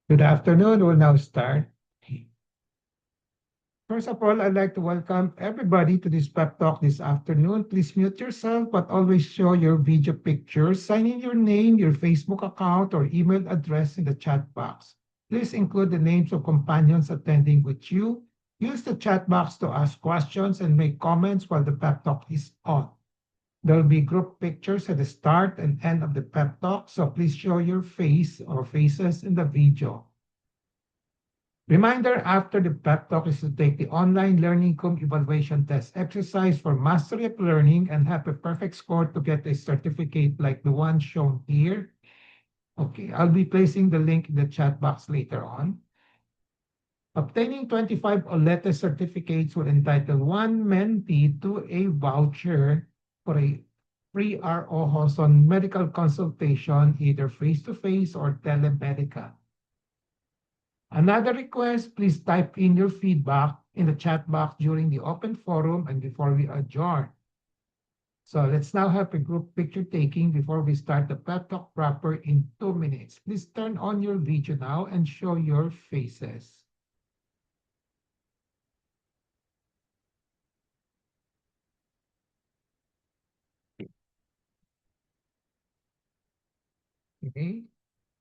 Good afternoon. We'll now start. First of all, I'd like to welcome everybody to this pep talk this afternoon. Please mute yourself, but always show your video pictures. Sign in your name, your Facebook account, or email address in the chat box. Please include the names of companions attending with you. Use the chat box to ask questions and make comments while the pep talk is on. There will be group pictures at the start and end of the pep talk, so please show your face or faces in the video. Reminder after the pep talk is to take the online learning com evaluation test exercise for mastery of learning and have a perfect score to get a certificate like the one shown here. Okay, I'll be placing the link in the chat box later on. Obtaining 25 OLETE certificates will entitle one mentee to a voucher for a free RO Hoson medical consultation, either face-to-face or telemedical. Another request, please type in your feedback in the chat box during the open forum and before we adjourn. So let's now have a group picture taking before we start the pep talk proper in 2 minutes. Please turn on your video now and show your faces. Okay,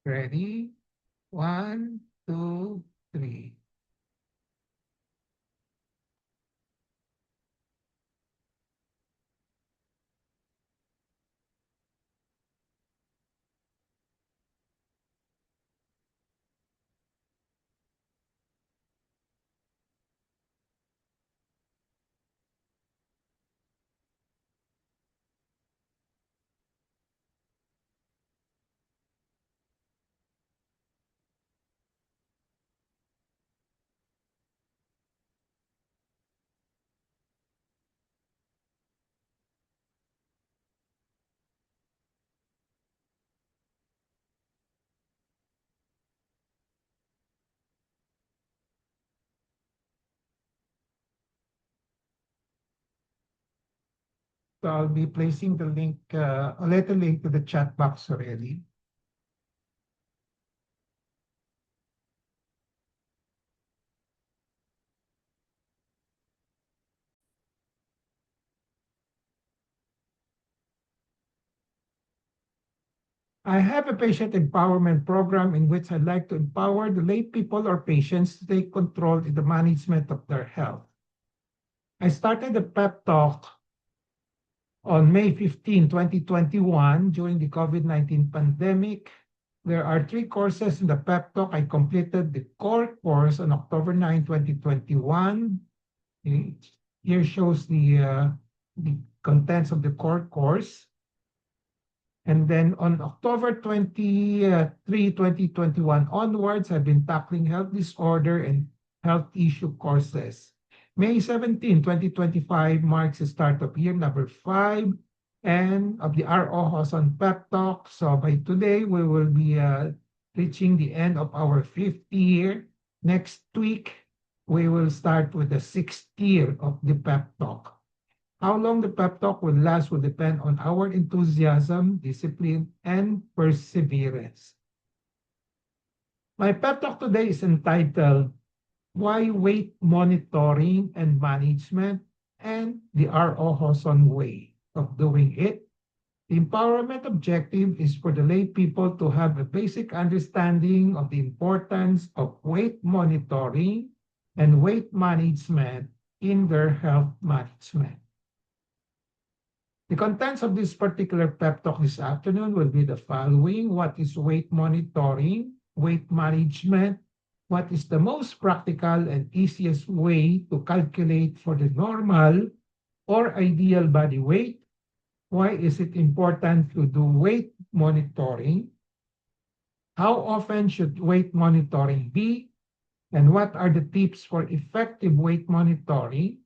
ready? 1, 2, 3. So I'll be placing the link, a letter link to the chat box already. I have a patient empowerment program in which I'd like to empower the lay people or patients to take control in the management of their health. I started the pep talk on May 15, 2021, during the COVID-19 pandemic. There are 3 courses in the pep talk. I completed the core course on October 9, 2021. Here shows the contents of the core course. And then on October 23, 2021 onwards, I've been tackling health disorder and health issue courses. May 17, 2025 marks the start of year number 5 and of the RO Hoson Pep Talk. So by today, we will be reaching the end of our 5th year. Next week, we will start with the 6th year of the Pep Talk. How long the pep talk will last will depend on our enthusiasm, discipline, and perseverance. My pep talk today is entitled Why Weight Monitoring and Management and the RO Hoson Way of Doing It. The empowerment objective is for the lay people to have a basic understanding of the importance of weight monitoring and weight management in their health management. The contents of this particular pep talk this afternoon will be the following. What is weight monitoring, weight management? What is the most practical and easiest way to calculate for the normal or ideal body weight? Why is it important to do weight monitoring? How often should weight monitoring be? And what are the tips for effective weight monitoring?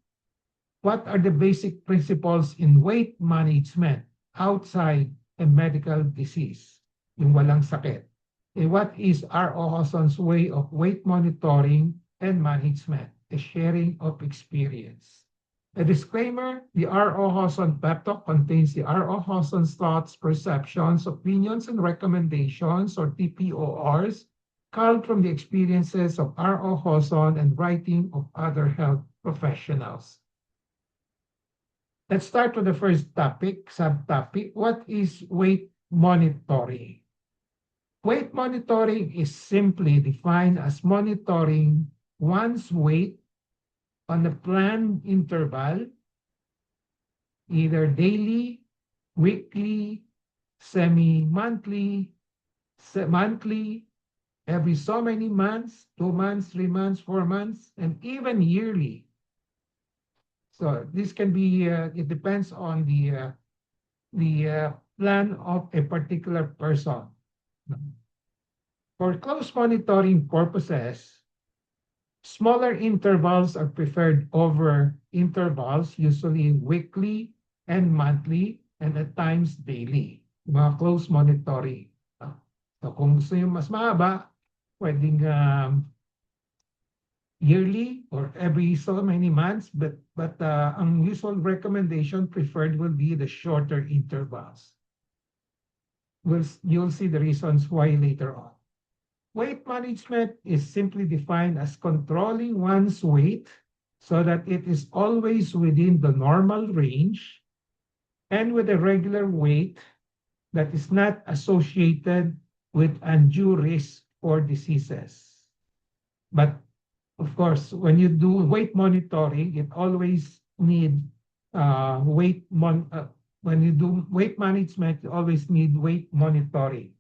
What are the basic principles in weight management outside a medical disease, yung walang sakit? And what is R.O. Hoson's way of weight monitoring and management, a sharing of experience? A disclaimer, the R.O. Hoson Pep Talk contains the R.O. Hoson's thoughts, perceptions, opinions, and recommendations, or TPORs, culled from the experiences of R.O. Hawson and writing of other health professionals. Let's start with the first topic, subtopic. What is weight monitoring? Weight monitoring is simply defined as monitoring one's weight on a planned interval, either daily, weekly, semi-monthly, monthly, every so many months, 2 months, 3 months, 4 months, and even yearly. So this can be, it depends on the plan of a particular person. For close monitoring purposes, smaller intervals are preferred over intervals, usually weekly and monthly, and at times daily. Mga close monitoring. So kung gusto nyo mas mahaba, pwedeng yearly or every so many months, but ang usual recommendation preferred will be the shorter intervals. You'll see the reasons why later on. Weight management is simply defined as controlling one's weight so that it is always within the normal range and with a regular weight that is not associated with undue risk or diseases. But of course, when you do weight monitoring, it always need when you do weight management, you always need weight monitoring.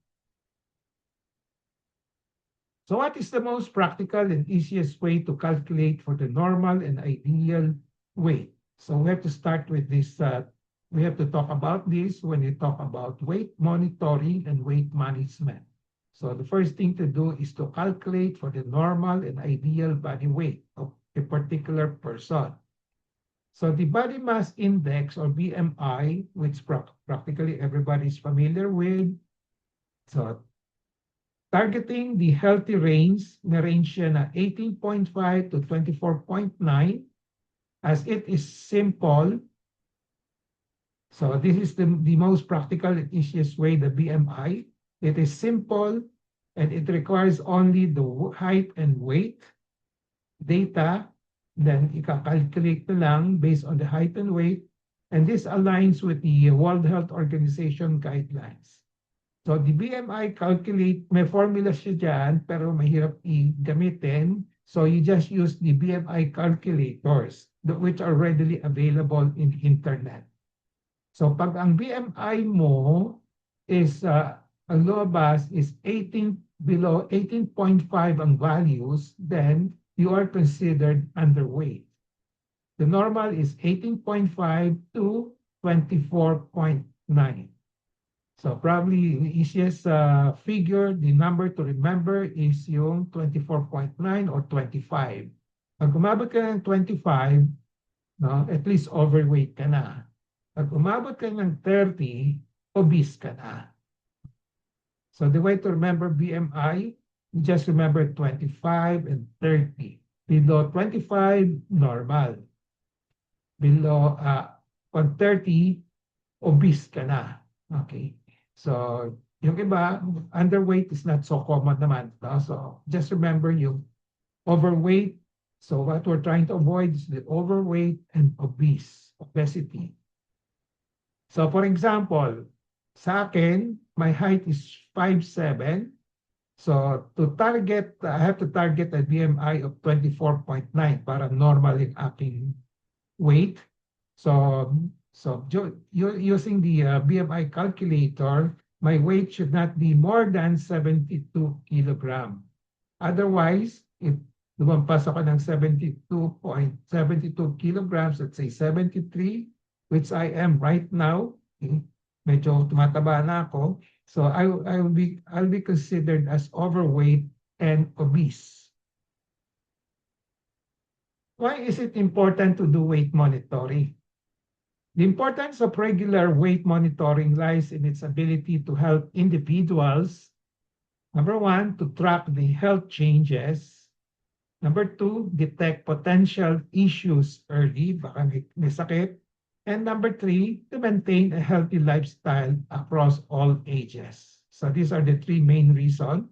So what is the most practical and easiest way to calculate for the normal and ideal weight? So we have to start with this. We have to talk about this when you talk about weight monitoring and weight management. So the first thing to do is to calculate for the normal and ideal body weight of a particular person. So the body mass index or BMI, which practically everybody is familiar with. So targeting the healthy range, na range siya na 18.5 to 24.9, as it is simple. So this is the most practical and easiest way, the BMI. It is simple and it requires only the height and weight data. Then ika-calculate na lang based on the height and weight. And this aligns with the World Health Organization guidelines. So the BMI calculate, may formula siya dyan, pero mahirap i-gamitin. So you just use the BMI calculators, which are readily available in the internet. So pag ang BMI mo is ang lumabas is 18 below 18.5 ang values, then you are considered underweight. The normal is 18.5 to 24.9. So probably the easiest figure, the number to remember is yung 24.9 or 25. Pag umabot ka ng 25, no, at least overweight ka na. Pag umabot ka ng 30, obese ka na. So the way to remember BMI, you just remember 25 and 30. Below 25, normal. Below 30, obese ka na. Okay. So yung iba, underweight is not so common naman. No? So just remember yung overweight. So what we're trying to avoid is the overweight and obesity. So for example, sa akin, my height is 5'7". So to target, I have to target a BMI of 24.9 para normal in aking weight. So using the BMI calculator, my weight should not be more than 72 kilogram. Otherwise, if lumampas ako ng 72.72 kilograms, let's say 73, which I am right now, medyo tumataba na ako, so I'll be considered as overweight and obese. Why is it important to do weight monitoring? The importance of regular weight monitoring lies in its ability to help individuals, number one, to track the health changes. Number two, detect potential issues early, baka may sakit. And number three, to maintain a healthy lifestyle across all ages. So these are the three main reasons.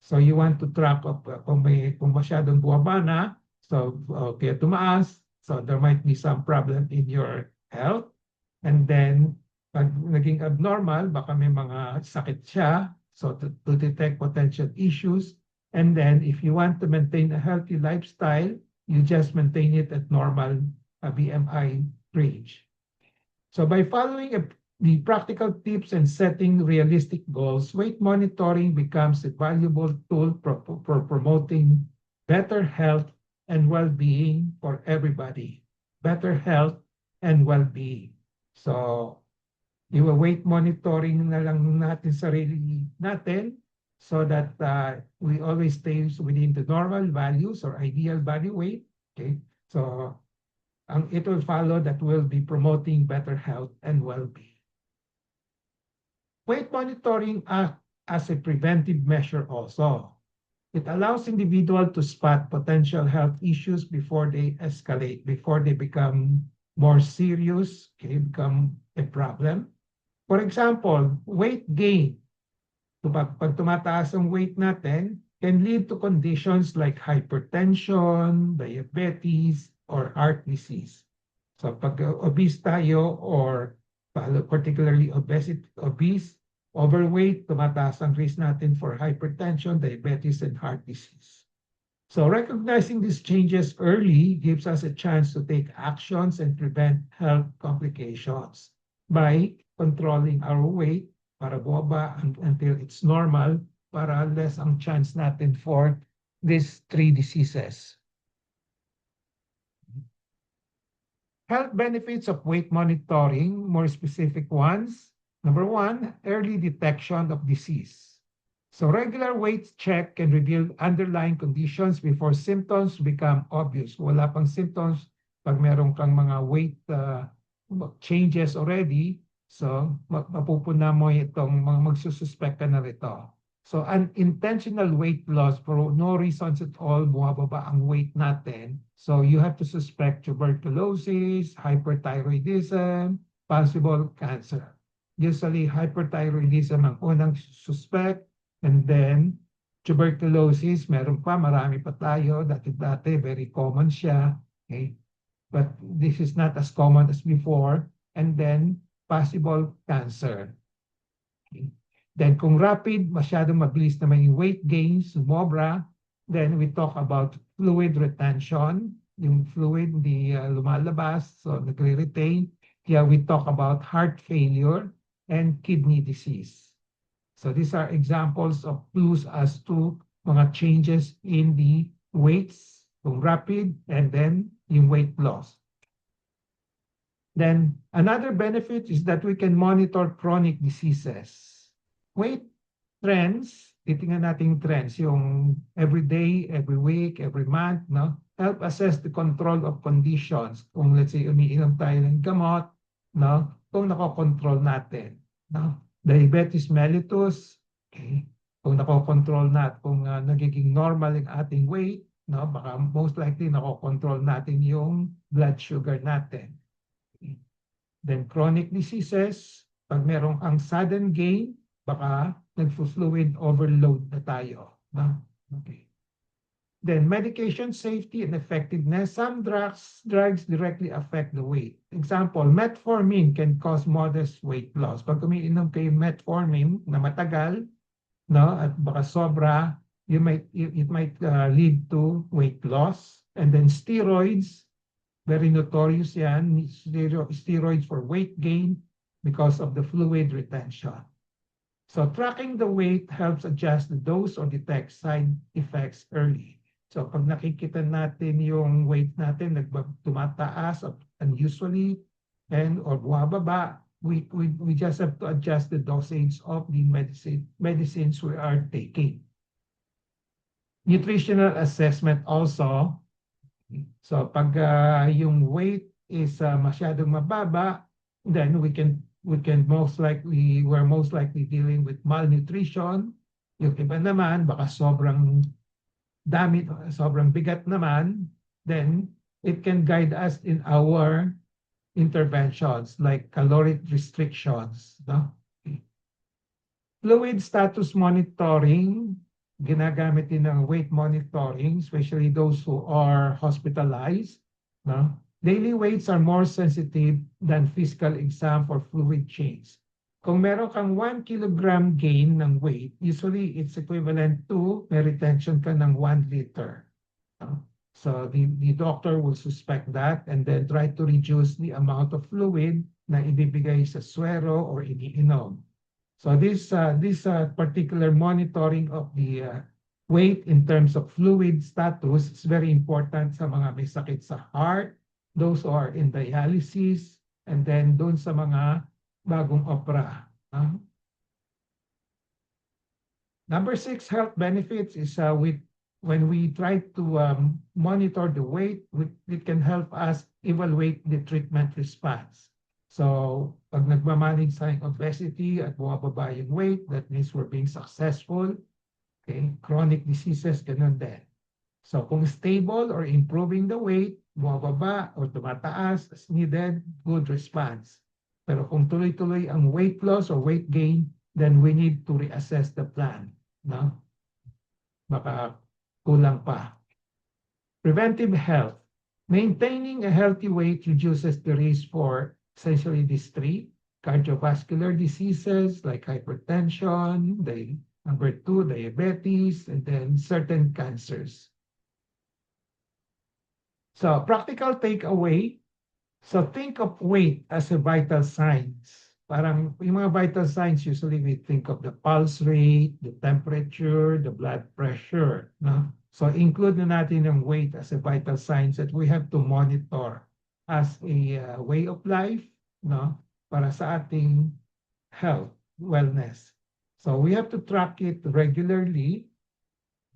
So you want to track of kung masyadong bumaba na, so kaya tumaas, so there might be some problem in your health. And then, pag naging abnormal, baka may mga sakit siya, so to detect potential issues. And then, if you want to maintain a healthy lifestyle, you just maintain it at normal BMI range. So by following the practical tips and setting realistic goals, weight monitoring becomes a valuable tool for promoting better health and well-being for everybody. Better health and well-being. So, weight monitoring na lang natin sarili natin so that we always stay within the normal values or ideal body weight. Okay, so it will follow that we'll be promoting better health and well-being. Weight monitoring acts as a preventive measure also. It allows individuals to spot potential health issues before they escalate, before they become more serious, okay, become a problem. For example, weight gain. Pag tumataas ang weight natin, can lead to conditions like hypertension, diabetes, or heart disease. So pag obese tayo or particularly obese, overweight, tumataas ang risk natin for hypertension, diabetes, and heart disease. So recognizing these changes early gives us a chance to take actions and prevent health complications by controlling our weight para bumaba until it's normal para less ang chance natin for these three diseases. Health benefits of weight monitoring, more specific ones. Number one, early detection of disease. So regular weight check can reveal underlying conditions before symptoms become obvious. Wala pang symptoms pag meron kang mga weight changes already, so mapupuna mo itong magsususpect ka na rito. So unintentional weight loss for no reasons at all, bumababa ang weight natin. So you have to suspect tuberculosis, hyperthyroidism, possible cancer. Usually hyperthyroidism ang unang suspect, and then tuberculosis, meron pa, marami pa tayo, dati-dati, very common siya. Okay? But this is not as common as before. And then possible cancer. Okay? Then kung rapid, masyadong mabilis naman yung weight gain, sumobra, then we talk about fluid retention. Yung fluid hindi lumalabas, so nagre-retain. Here we talk about heart failure and kidney disease. So these are examples of clues as to mga changes in the weights, kung rapid, and then yung weight loss. Then another benefit is that we can monitor chronic diseases. Weight trends, titingnan natin trends, yung every day, every week, every month, no? Help assess the control of conditions. Kung let's say umiinom tayo ng gamot, no? Kung nakokontrol natin, no? Diabetes mellitus, okay? Kung nakokontrol natin, kung nagiging normal yung ating weight, no? Baka most likely nakokontrol natin yung blood sugar natin. Okay? Then chronic diseases, pag merong ang sudden gain, baka nag-fluid overload na tayo. No? Okay. Then medication safety and effectiveness. Some drugs directly affect the weight. Example, metformin can cause modest weight loss. Pag umiinom kayo metformin na matagal, no, at baka sobra, it might lead to weight loss. And then steroids, very notorious yan, steroids for weight gain because of the fluid retention. So tracking the weight helps adjust the dose or detect side effects early. So pag nakikita natin yung weight natin tumataas unusually and or bumababa, we just have to adjust the dosage of the medicines we are taking. Nutritional assessment also. So pag yung weight is masyadong mababa, then we're most likely dealing with malnutrition. Yung iba naman, baka sobrang dami, sobrang bigat naman, then it can guide us in our interventions like caloric restrictions. No? Fluid status monitoring ginagamit din ng weight monitoring, especially those who are hospitalized. No? Daily weights are more sensitive than physical exam for fluid change. Kung meron kang 1 kilogram gain ng weight, usually it's equivalent to may retention ka ng 1 liter. No? So the doctor will suspect that and then try to reduce the amount of fluid na ibibigay sa swero or iniinom. So this particular monitoring of the weight in terms of fluid status is very important sa mga may sakit sa heart, those who are in dialysis, and then doon sa mga bagong opera. Number 6, health benefits is when we try to monitor the weight, it can help us evaluate the treatment response. So, pag nagmamanage sa obesity at bumababa yung weight, that means we're being successful. Okay, chronic diseases, ganun din. So, kung stable or improving the weight, bumababa or tumataas as needed, good response. Pero kung tuloy-tuloy ang weight loss or weight gain, then we need to reassess the plan. No? Baka kulang pa. Preventive health. Maintaining a healthy weight reduces the risk for essentially these three: cardiovascular diseases like hypertension, number 2, diabetes, and then certain cancers. So practical takeaway. So think of weight as a vital signs. Parang yung mga vital signs, usually we think of the pulse rate, the temperature, the blood pressure. No? So include na natin yung weight as a vital signs that we have to monitor as a way of life, no? Para sa ating health, wellness. So we have to track it regularly.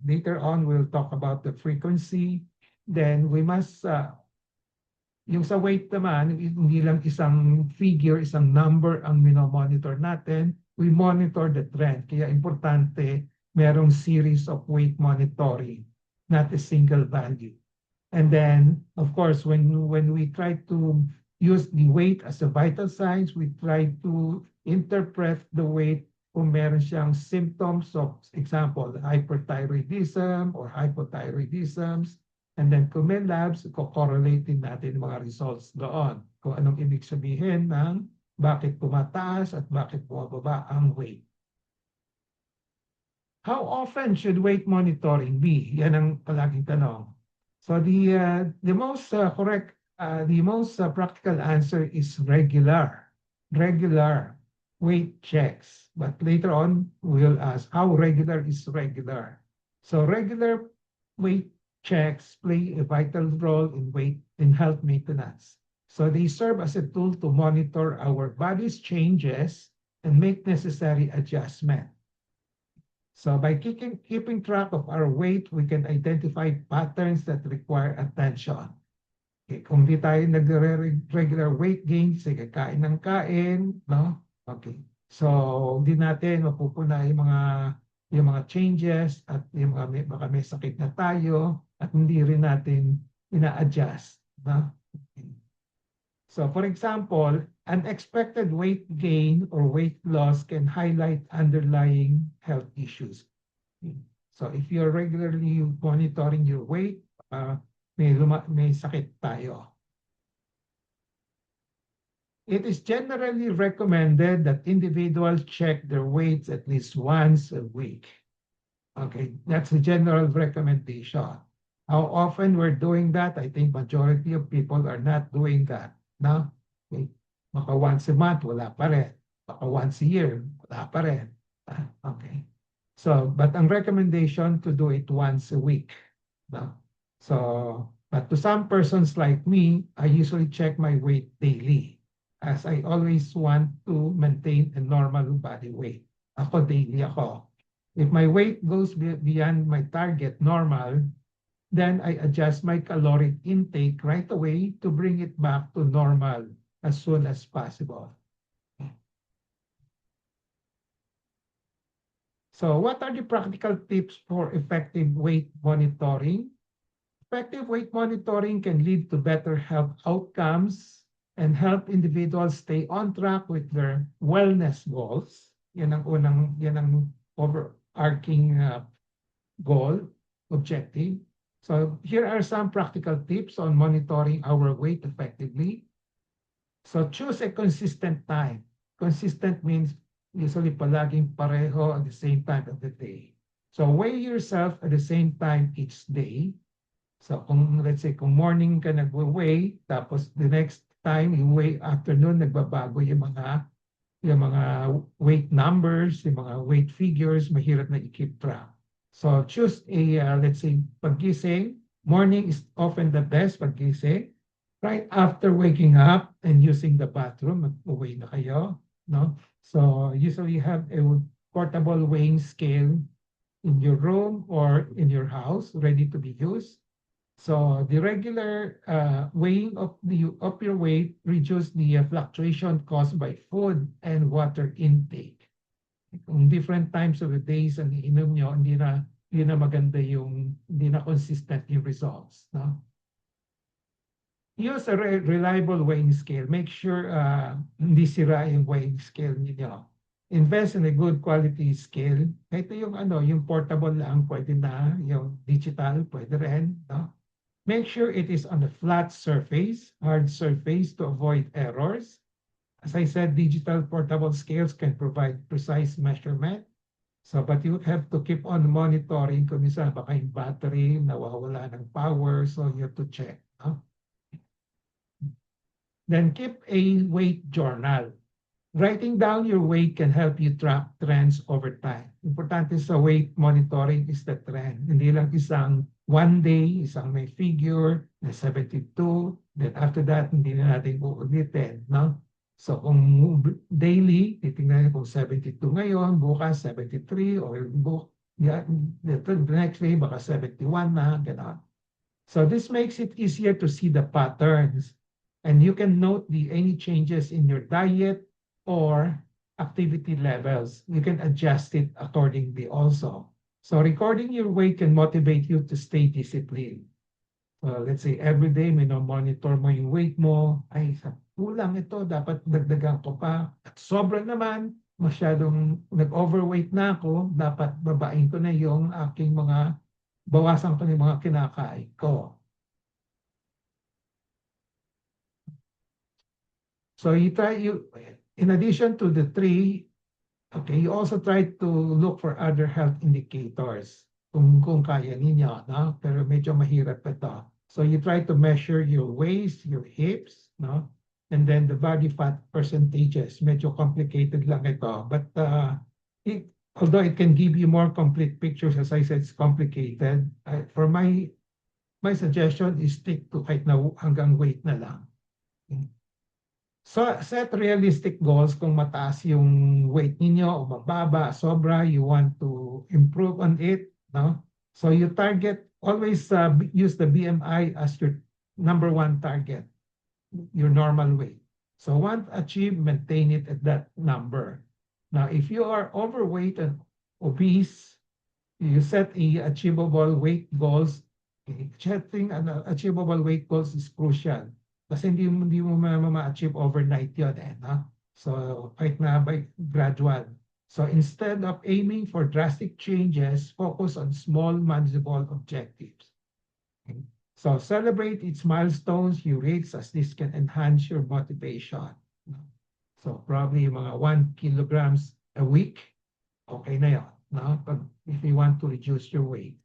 Later on, we'll talk about the frequency. Then we must yung sa weight naman, hindi lang isang figure, isang number ang minomonitor natin. We monitor the trend. Kaya importante, merong series of weight monitoring, not a single value. And then, of course, when we try to use the weight as a vital signs, we try to interpret the weight kung meron siyang symptoms of, example, hyperthyroidism or hypothyroidisms. And then kung may labs, ko-correlate din natin mga results doon. Kung anong ibig sabihin ng bakit tumataas at bakit bumababa ang weight. How often should weight monitoring be? Yan ang palaging tanong. So the most correct, the most practical answer is regular weight checks. But later on, we'll ask how regular is regular. So regular weight checks play a vital role in health maintenance. So they serve as a tool to monitor our body's changes and make necessary adjustment. So by keeping track of our weight, we can identify patterns that require attention. Okay, kung di tayo nag-regular weight gain, sige, kain ng kain, no? Okay. So, di natin mapupuna yung mga changes at yung baka may sakit na tayo at hindi rin natin ina-adjust. No? Okay. So, for example, unexpected weight gain or weight loss can highlight underlying health issues. Okay. So, if you're regularly monitoring your weight, may sakit tayo. It is generally recommended that individuals check their weights at least once a week. Okay, that's a general recommendation. How often we're doing that? I think majority of people are not doing that. No? Okay. Baka once a month, wala pa rin. Baka once a year, wala pa rin. Okay. So, but ang recommendation to do it once a week. No? So, but to some persons like me, I usually check my weight daily, as I always want to maintain a normal body weight. Ako daily ako. If my weight goes beyond my target normal, then I adjust my caloric intake right away to bring it back to normal as soon as possible. So what are the practical tips for effective weight monitoring? Effective weight monitoring can lead to better health outcomes and help individuals stay on track with their wellness goals. Yan ang overarching goal, objective. So here are some practical tips on monitoring our weight effectively. So choose a consistent time. Consistent means usually palaging pareho at the same time of the day. So weigh yourself at the same time each day. So kung let's say kung morning ka nagwe-weigh, tapos the next time you weigh afternoon, nagbabago yung mga weight numbers, yung mga weight figures, mahirap na i-keep track. So choose a, let's say, paggising. Morning is often the best paggising. Right after waking up and using the bathroom, mag-uwi na kayo, no? So usually have a portable weighing scale in your room or in your house ready to be used. So the regular weighing of your weight reduce the fluctuation caused by food and water intake. Kung different times of the days ang iinom nyo, hindi na maganda hindi na consistent yung results. No? Use a reliable weighing scale. Make sure hindi sira yung weighing scale niyo. Invest in a good quality scale. Ito yung portable lang, pwede na. Yung digital, pwede rin. No? Make sure it is on a flat surface, hard surface to avoid errors. As I said, digital portable scales can provide precise measurement. So, but you have to keep on monitoring kung minsan baka yung battery nawawala ng power, so you have to check. No? Then keep a weight journal. Writing down your weight can help you track trends over time. Importante sa weight monitoring is the trend. Hindi lang isang one day, isang may figure na 72, then after that, hindi na natin uulitin. No? So kung daily, titingnan kung 72 ngayon, bukas 73, or the next day, baka 71 na, gano'n. So this makes it easier to see the patterns. And you can note any changes in your diet or activity levels. You can adjust it accordingly also. So recording your weight can motivate you to stay disciplined. Let's say every day may monitor mo yung weight mo. Ay, kulang ito, dapat dagdagan ko pa. At sobra naman, masyadong nag-overweight na ako, dapat babain ko na yung aking bawasan ko na yung mga kinakain ko. So in addition to the three, okay, you also try to look for other health indicators kung kaya ninyo, no? Pero medyo mahirap ito. So you try to measure your waist, your hips, no? And then the body fat percentages. Medyo complicated lang ito. But although it can give you more complete pictures, as I said, it's complicated. For my suggestion is stick to kahit na hanggang weight na lang. So set realistic goals kung mataas yung weight niyo o mababa, sobra, you want to improve on it, no? So you always use the BMI as your number one target, your normal weight. So once achieved, maintain it at that number. Now, if you are overweight and obese, you set achievable weight goals. Setting achievable weight goals is crucial. Kasi hindi mo ma-achieve overnight yun no? So, kahit na by gradual. So, instead of aiming for drastic changes, focus on small, manageable objectives. Okay? So, celebrate its milestones you reach as this can enhance your motivation. So, probably mga 1 kilograms a week, okay na yun. No? If you want to reduce your weight.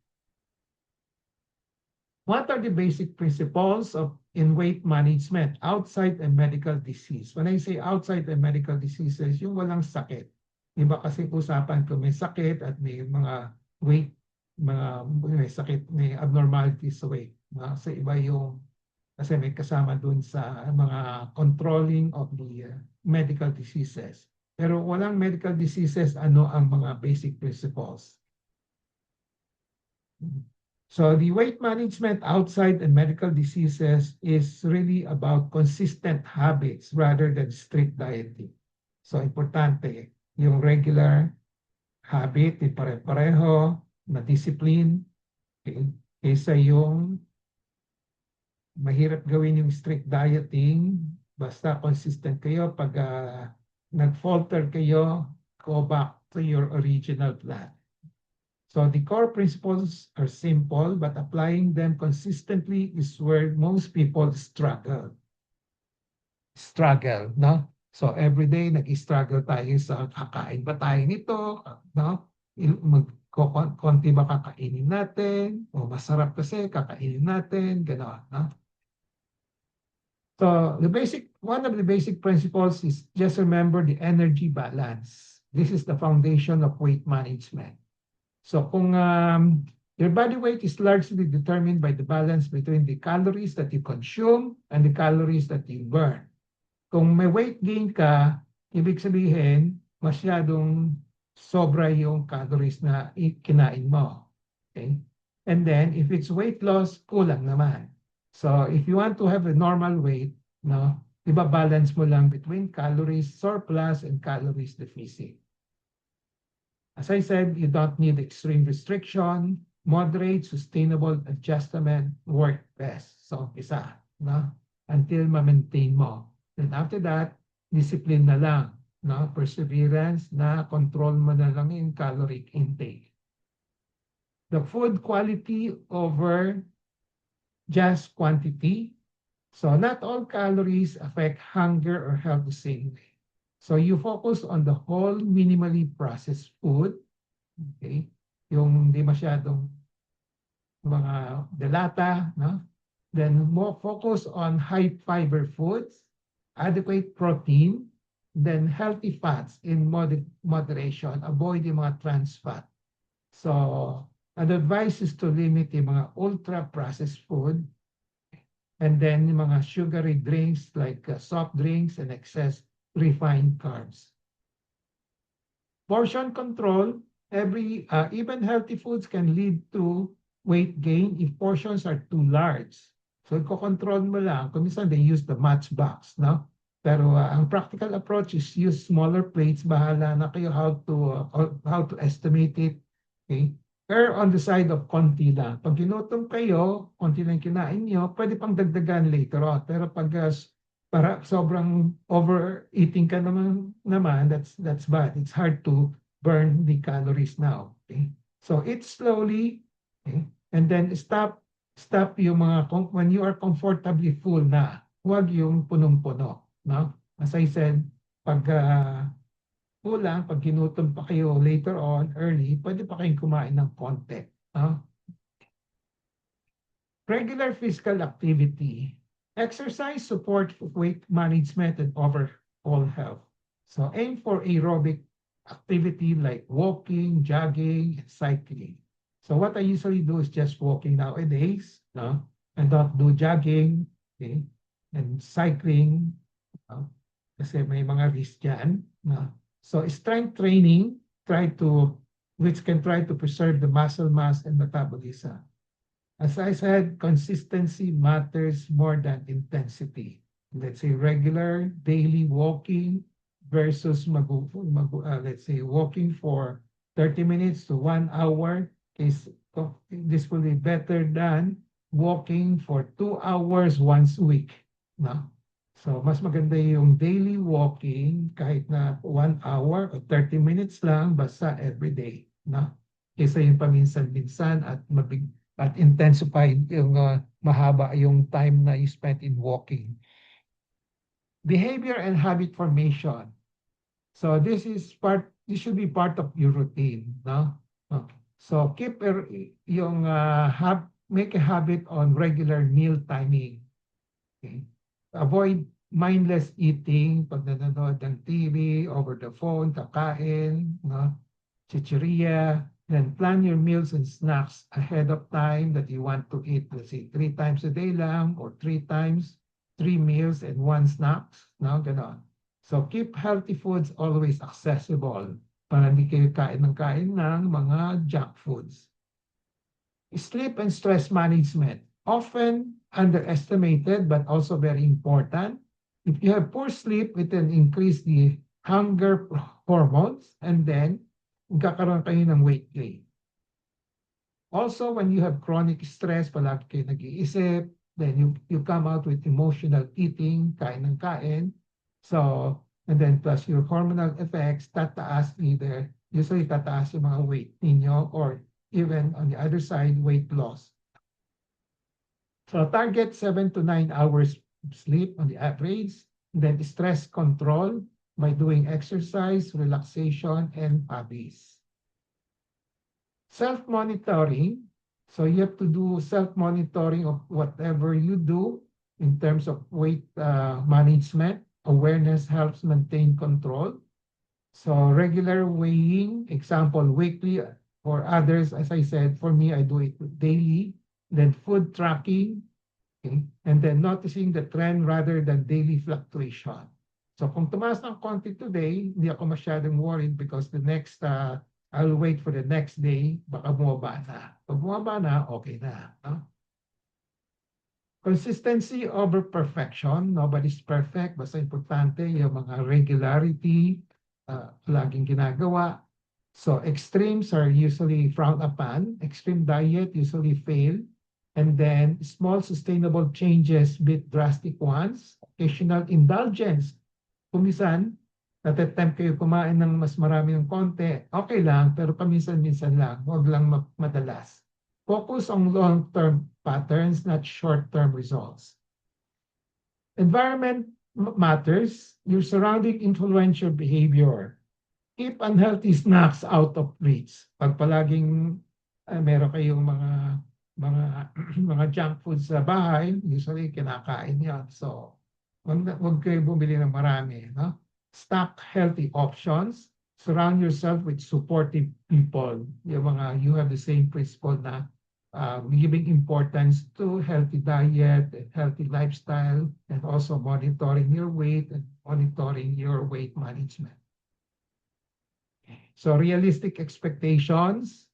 What are the basic principles in weight management outside a medical disease? When I say outside a medical diseases, yung walang sakit. Iba kasi usapan kung may sakit at may mga weight, may sakit, may abnormalities sa weight. Kasi iba kasi may kasama dun sa mga controlling of the medical diseases. Pero walang medical diseases, ano ang mga basic principles? So the weight management outside the medical diseases is really about consistent habits rather than strict dieting. So importante, yung regular habit, pare-pareho, na discipline, kaysa yung mahirap gawin yung strict dieting, basta consistent kayo. Pag nag-falter kayo, go back to your original plan. So the core principles are simple, but applying them consistently is where most people struggle. Struggle, no? So every day nag-struggle tayo sa kakain ba tayo nito, no? Konti ba kakainin natin? O masarap kasi kakainin natin, gano'n, no? So one of the basic principles is just remember the energy balance. This is the foundation of weight management. So kung your body weight is largely determined by the balance between the calories that you consume and the calories that you burn. Kung may weight gain ka, ibig sabihin, masyadong sobra yung calories na kinain mo. Okay? And then, if it's weight loss, kulang naman. So, if you want to have a normal weight, no, iba-balance mo lang between calories surplus and calories deficit. As I said, you don't need extreme restriction. Moderate, sustainable adjustment work best. So, isa, no? Until ma-maintain mo. Then after that, discipline na lang, no? Perseverance na control mo na lang yung caloric intake. The food quality over just quantity. So not all calories affect hunger or health the same way. So you focus on the whole minimally processed food, okay? Yung di masyadong mga delata, no? Then more focus on high fiber foods, adequate protein, then healthy fats in moderation. Avoid yung mga trans fat. So, an advice is to limit yung mga ultra-processed food and then yung mga sugary drinks like soft drinks and excess refined carbs. Portion control, even healthy foods can lead to weight gain if portions are too large. So, i-control mo lang. Kung minsan, they use the matchbox, no? Pero ang practical approach is use smaller plates. Bahala na kayo how to estimate it. Okay? Err on the side of konti lang. Pag ginutom kayo, konti lang kinain nyo, pwede pang dagdagan later on. Pero pag para sobrang overeating ka naman, that's bad. It's hard to burn the calories now. Okay? So eat slowly, okay? And then stop yung when you are comfortably full na. Huwag yung punong-puno. No? As I said, pag kulang, pag ginutom pa kayo later on, early, pwede pa kayong kumain ng konti. No? Regular physical activity. Exercise support weight management and overall health. So aim for aerobic activity like walking, jogging, and cycling. So what I usually do is just walking nowadays, no? And don't do jogging, okay? And cycling, no? Kasi may mga risk dyan, no? So strength training, which can try to preserve the muscle mass and metabolism. As I said, consistency matters more than intensity. Let's say regular daily walking versus let's say walking for 30 minutes to 1 hour this will be better than walking for 2 hours once a week. No? So mas maganda yung daily walking kahit na 1 hour or 30 minutes lang basta every day. No? Kaysa yung paminsan-minsan at intensify yung mahaba yung time na you spent in walking. Behavior and habit formation. So this should be part of your routine, no? Okay. So make a habit on regular meal timing. Okay? Avoid mindless eating, pag nanonood ng TV, over the phone, kakain, no? Chicheria. Then plan your meals and snacks ahead of time that you want to eat. Let's say 3 times a day lang or 3 meals and 1 snacks. No, ganon. So keep healthy foods always accessible para hindi kayo kain ng mga junk foods. Sleep and stress management. Often underestimated but also very important. If you have poor sleep, it can increase the hunger hormones and then magkakaroon kayo ng weight gain. Also, when you have chronic stress, palagi kayo nag-iisip, then you come out with emotional eating, kain ng kain. So, and then plus your hormonal effects, usually tataas yung mga weight ninyo or even on the other side, weight loss. So target 7 to 9 hours sleep on the average, then stress control by doing exercise, relaxation, and hobbies. Self-monitoring. So you have to do self-monitoring of whatever you do in terms of weight management. Awareness helps maintain control. So regular weighing, example, weekly. For others, as I said, for me, I do it daily. Then food tracking, okay? And then noticing the trend rather than daily fluctuation. So kung tumaas ng konti today, hindi ako masyadong worried because the next, I'll wait for the next day, baka bumaba na. Pag bumaba na, okay na. No? Consistency over perfection. Nobody's perfect. Basta importante yung mga regularity, laging ginagawa. So extremes are usually frowned upon. Extreme diet usually fail. And then small sustainable changes beat drastic ones. Occasional indulgence. Kung minsan, natatempt kayo kumain ng mas marami ng konti, okay lang, pero paminsan-minsan lang, huwag lang madalas. Focus on long-term patterns, not short-term results. Environment matters. Your surrounding influence your behavior. Keep unhealthy snacks out of reach. Pag palaging meron kayong mga mga junk foods sa bahay, usually kinakain yan. So, wag kayo bumili ng marami. No? Stock healthy options. Surround yourself with supportive people. You have the same principle na giving importance to healthy diet, healthy lifestyle, and also monitoring your weight and monitoring your weight management. So realistic expectations.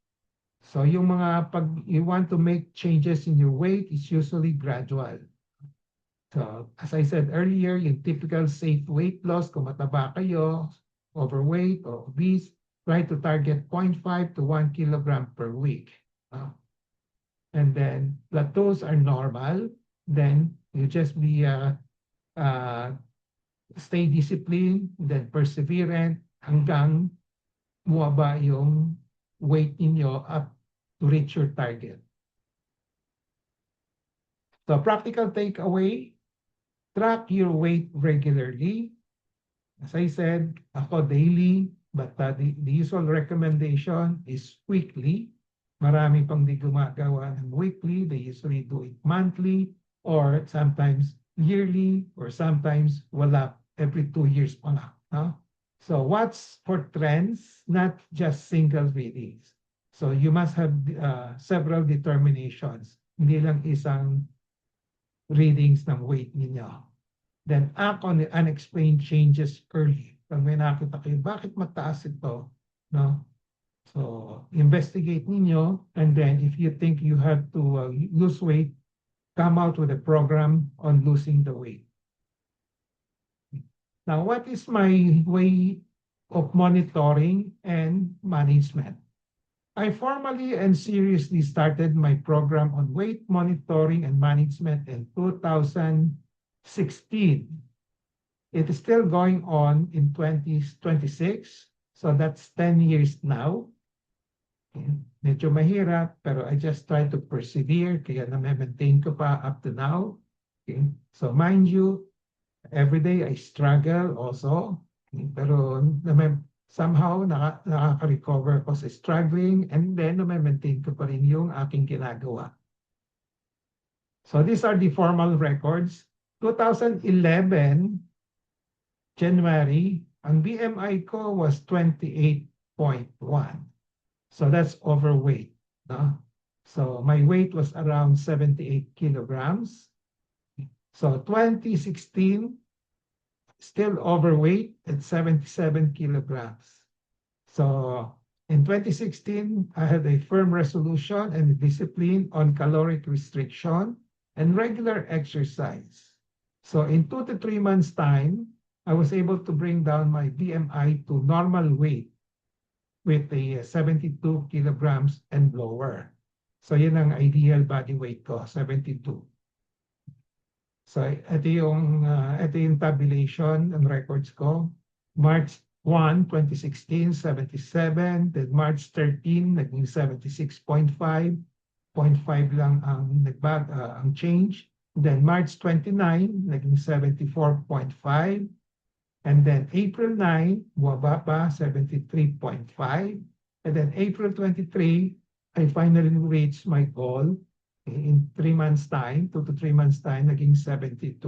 So yung mga pag you want to make changes in your weight, it's usually gradual. So as I said earlier, yung typical safe weight loss, kung mataba kayo, overweight or obese, try to target 0.5 to 1 kilogram per week. And then plateaus are normal. Then you just be stay disciplined, then perseverant hanggang bumaba yung weight ninyo up to reach your target. So practical takeaway, track your weight regularly. As I said, ako daily, but the usual recommendation is weekly. Marami pang di gumagawa ng weekly. They usually do it monthly or sometimes yearly or sometimes wala every 2 years pa nga. No? So watch for trends, not just single readings. So you must have several determinations. Hindi lang isang readings ng weight ninyo. Then act on the unexplained changes early. Pag may nakita kayo, bakit mataas ito? No? So investigate ninyo, and then if you think you have to lose weight, come out with a program on losing the weight. Now, what is my way of monitoring and management? I formally and seriously started my program on weight monitoring and management in 2016. It is still going on in 2026, so that's 10 years now. Medyo mahirap, pero I just try to persevere, kaya na-maintain ko pa up to now. Okay? So mind you, every day I struggle also, pero somehow nakaka-recover ko sa struggling, and then na-maintain ko pa rin yung aking ginagawa. So these are the formal records. 2011, January, ang BMI ko was 28.1. So that's overweight. No? So my weight was around 78 kilograms. So 2016, still overweight at 77 kilograms. So in 2016, I had a firm resolution and discipline on caloric restriction and regular exercise. So in 2 to 3 months' time, I was able to bring down my BMI to normal weight with a 72 kilograms and lower. So yun ang ideal body weight ko, 72. So ito yung tabulation and records ko. March 1, 2016, 77. Then March 13, naging 76.5. 0.5 lang ang change. Then March 29, naging 74.5. And then April 9, bumaba pa, 73.5. And then April 23, I finally reached my goal. In 3 months' time, 2 to 3 months' time, naging 72.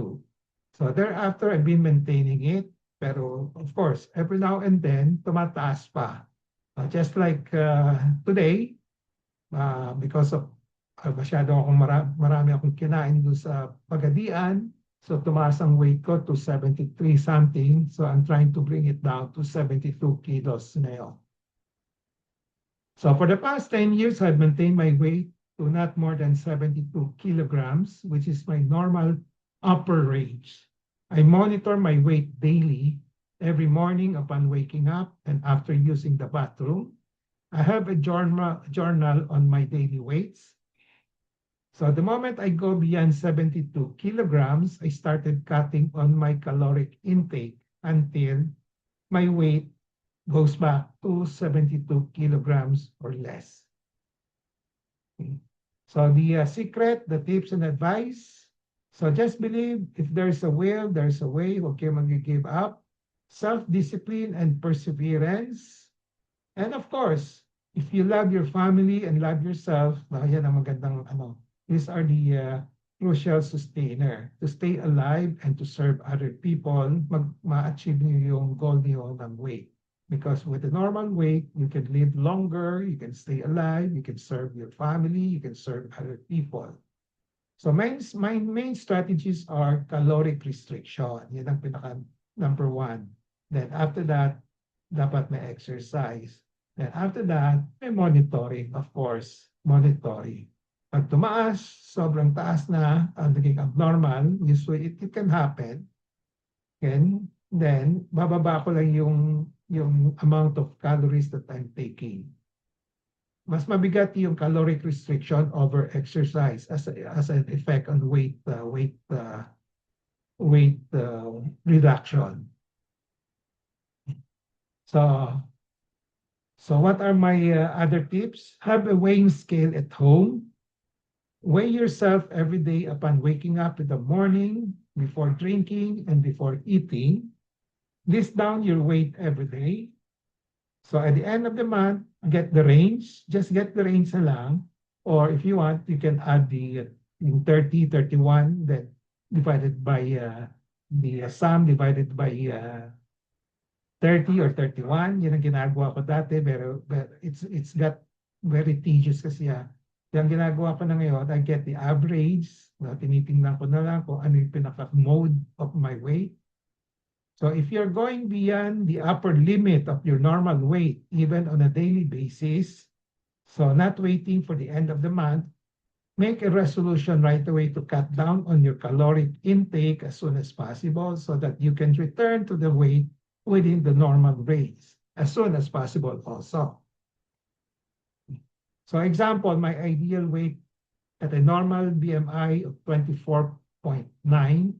So thereafter, I've been maintaining it. Pero of course, every now and then, tumataas pa. Just like today, because of masyado akong marami akong kinain doon sa Pagadian. So tumaas ang weight ko to 73 something. So I'm trying to bring it down to 72 kilos ngayon. So for the past 10 years, I've maintained my weight to not more than 72 kilograms, which is my normal upper range. I monitor my weight daily, every morning upon waking up and after using the bathroom. I have a journal on my daily weights. So the moment I go beyond 72 kilograms, I started cutting on my caloric intake until my weight goes back to 72 kilograms or less. Okay. So the secret, the tips and advice. So just believe if there's a will, there's a way. Huwag kayo mag-give up. Self-discipline and perseverance. And of course, if you love your family and love yourself, yan ang magandang these are the crucial sustainer to stay alive and to serve other people, ma-achieve niyo yung goal niyo ng weight. Because with the normal weight, you can live longer, you can stay alive, you can serve your family, you can serve other people. So my main strategies are caloric restriction. Yan ang pinaka number 1. Then after that, dapat may exercise. Then after that, may monitoring, of course, monitoring. Pag tumaas, sobrang taas na, naging abnormal, usually it can happen. And then, bababa ko lang yung amount of calories that I'm taking. Mas mabigat yung caloric restriction over exercise as an effect on weight reduction. So what are my other tips? Have a weighing scale at home. Weigh yourself every day upon waking up in the morning, before drinking, and before eating. List down your weight every day. So at the end of the month, get the range. Just get the range na lang. Or if you want, you can add the 30, 31, then divided by the sum divided by 30 or 31. Yan ang ginagawa ko dati, pero it's got very tedious kasi Yung ginagawa ko na ngayon, I get the average. Tinitingnan ko na lang kung ano yung pinaka-mode of my weight. So if you're going beyond the upper limit of your normal weight, even on a daily basis, so not waiting for the end of the month, make a resolution right away to cut down on your caloric intake as soon as possible so that you can return to the weight within the normal range as soon as possible also. So example, my ideal weight at a normal BMI of 24.9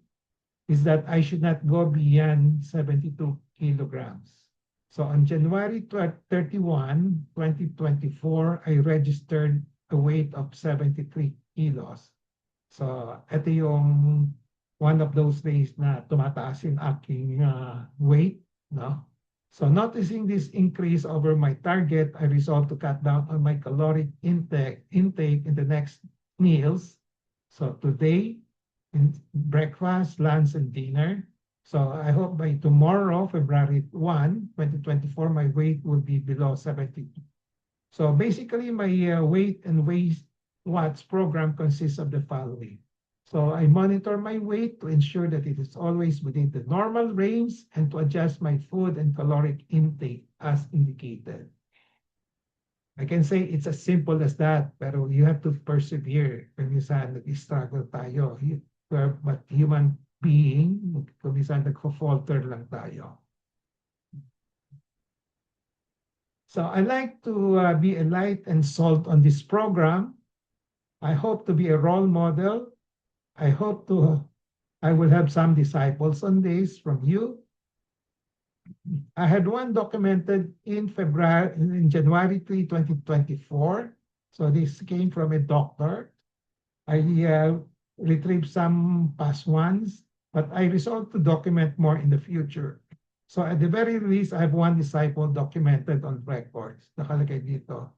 is that I should not go beyond 72 kilograms. So on January 31, 2024, I registered a weight of 73 kilos. So ito yung one of those days na tumataas yung aking weight, no? So noticing this increase over my target, I resolved to cut down on my caloric intake in the next meals. So today, in breakfast, lunch, and dinner. So I hope by tomorrow, February 1, 2024, my weight will be below 72. So basically, my weight and waist watts program consists of the following. So I monitor my weight to ensure that it is always within the normal range and to adjust my food and caloric intake as indicated. I can say it's as simple as that, pero you have to persevere. Kung minsan nag-struggle tayo, but human being, kung minsan nagfo-falter lang tayo. So I like to be a light and salt on this program. I hope to be a role model. I will have some disciples on this from you. I had one documented in January 3, 2024. So this came from a doctor. I retrieved some past ones, but I resolved to document more in the future. So at the very least, I have one disciple documented on records. Nakalagay dito.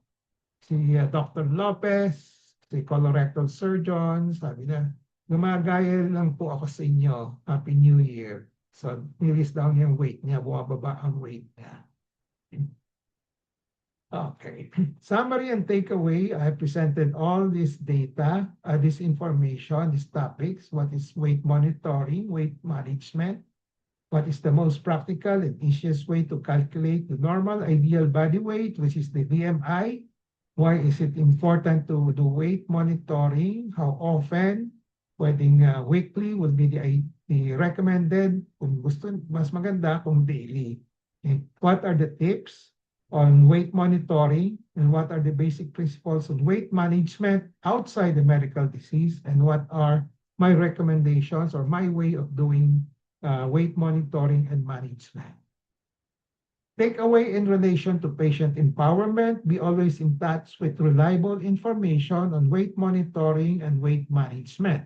Si Dr. Lopez, si colorectal surgeon, sabi na, gumagaya lang po ako sa inyo. Happy New Year. So, nilis down yung weight niya, bumababa ang weight niya. Okay. Summary and takeaway, I presented all this data, this information, these topics. What is weight monitoring, weight management? What is the most practical and easiest way to calculate the normal ideal body weight, which is the BMI? Why is it important to do weight monitoring? How often? Pwedeng weekly would be the recommended. Kung gusto, mas maganda kung daily. Okay. What are the tips on weight monitoring? And what are the basic principles of weight management outside the medical disease? And what are my recommendations or my way of doing weight monitoring and management? Takeaway in relation to patient empowerment, be always in touch with reliable information on weight monitoring and weight management.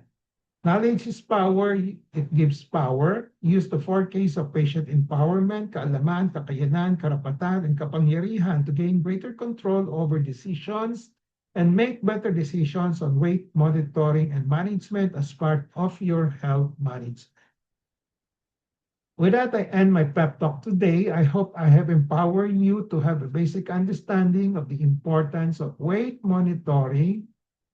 Knowledge is power, it gives power. Use the 4Ks of patient empowerment, kaalaman, kakayanan, karapatan, and kapangyarihan to gain greater control over decisions and make better decisions on weight monitoring and management as part of your health management. With that, I end my pep talk today. I hope I have empowered you to have a basic understanding of the importance of weight monitoring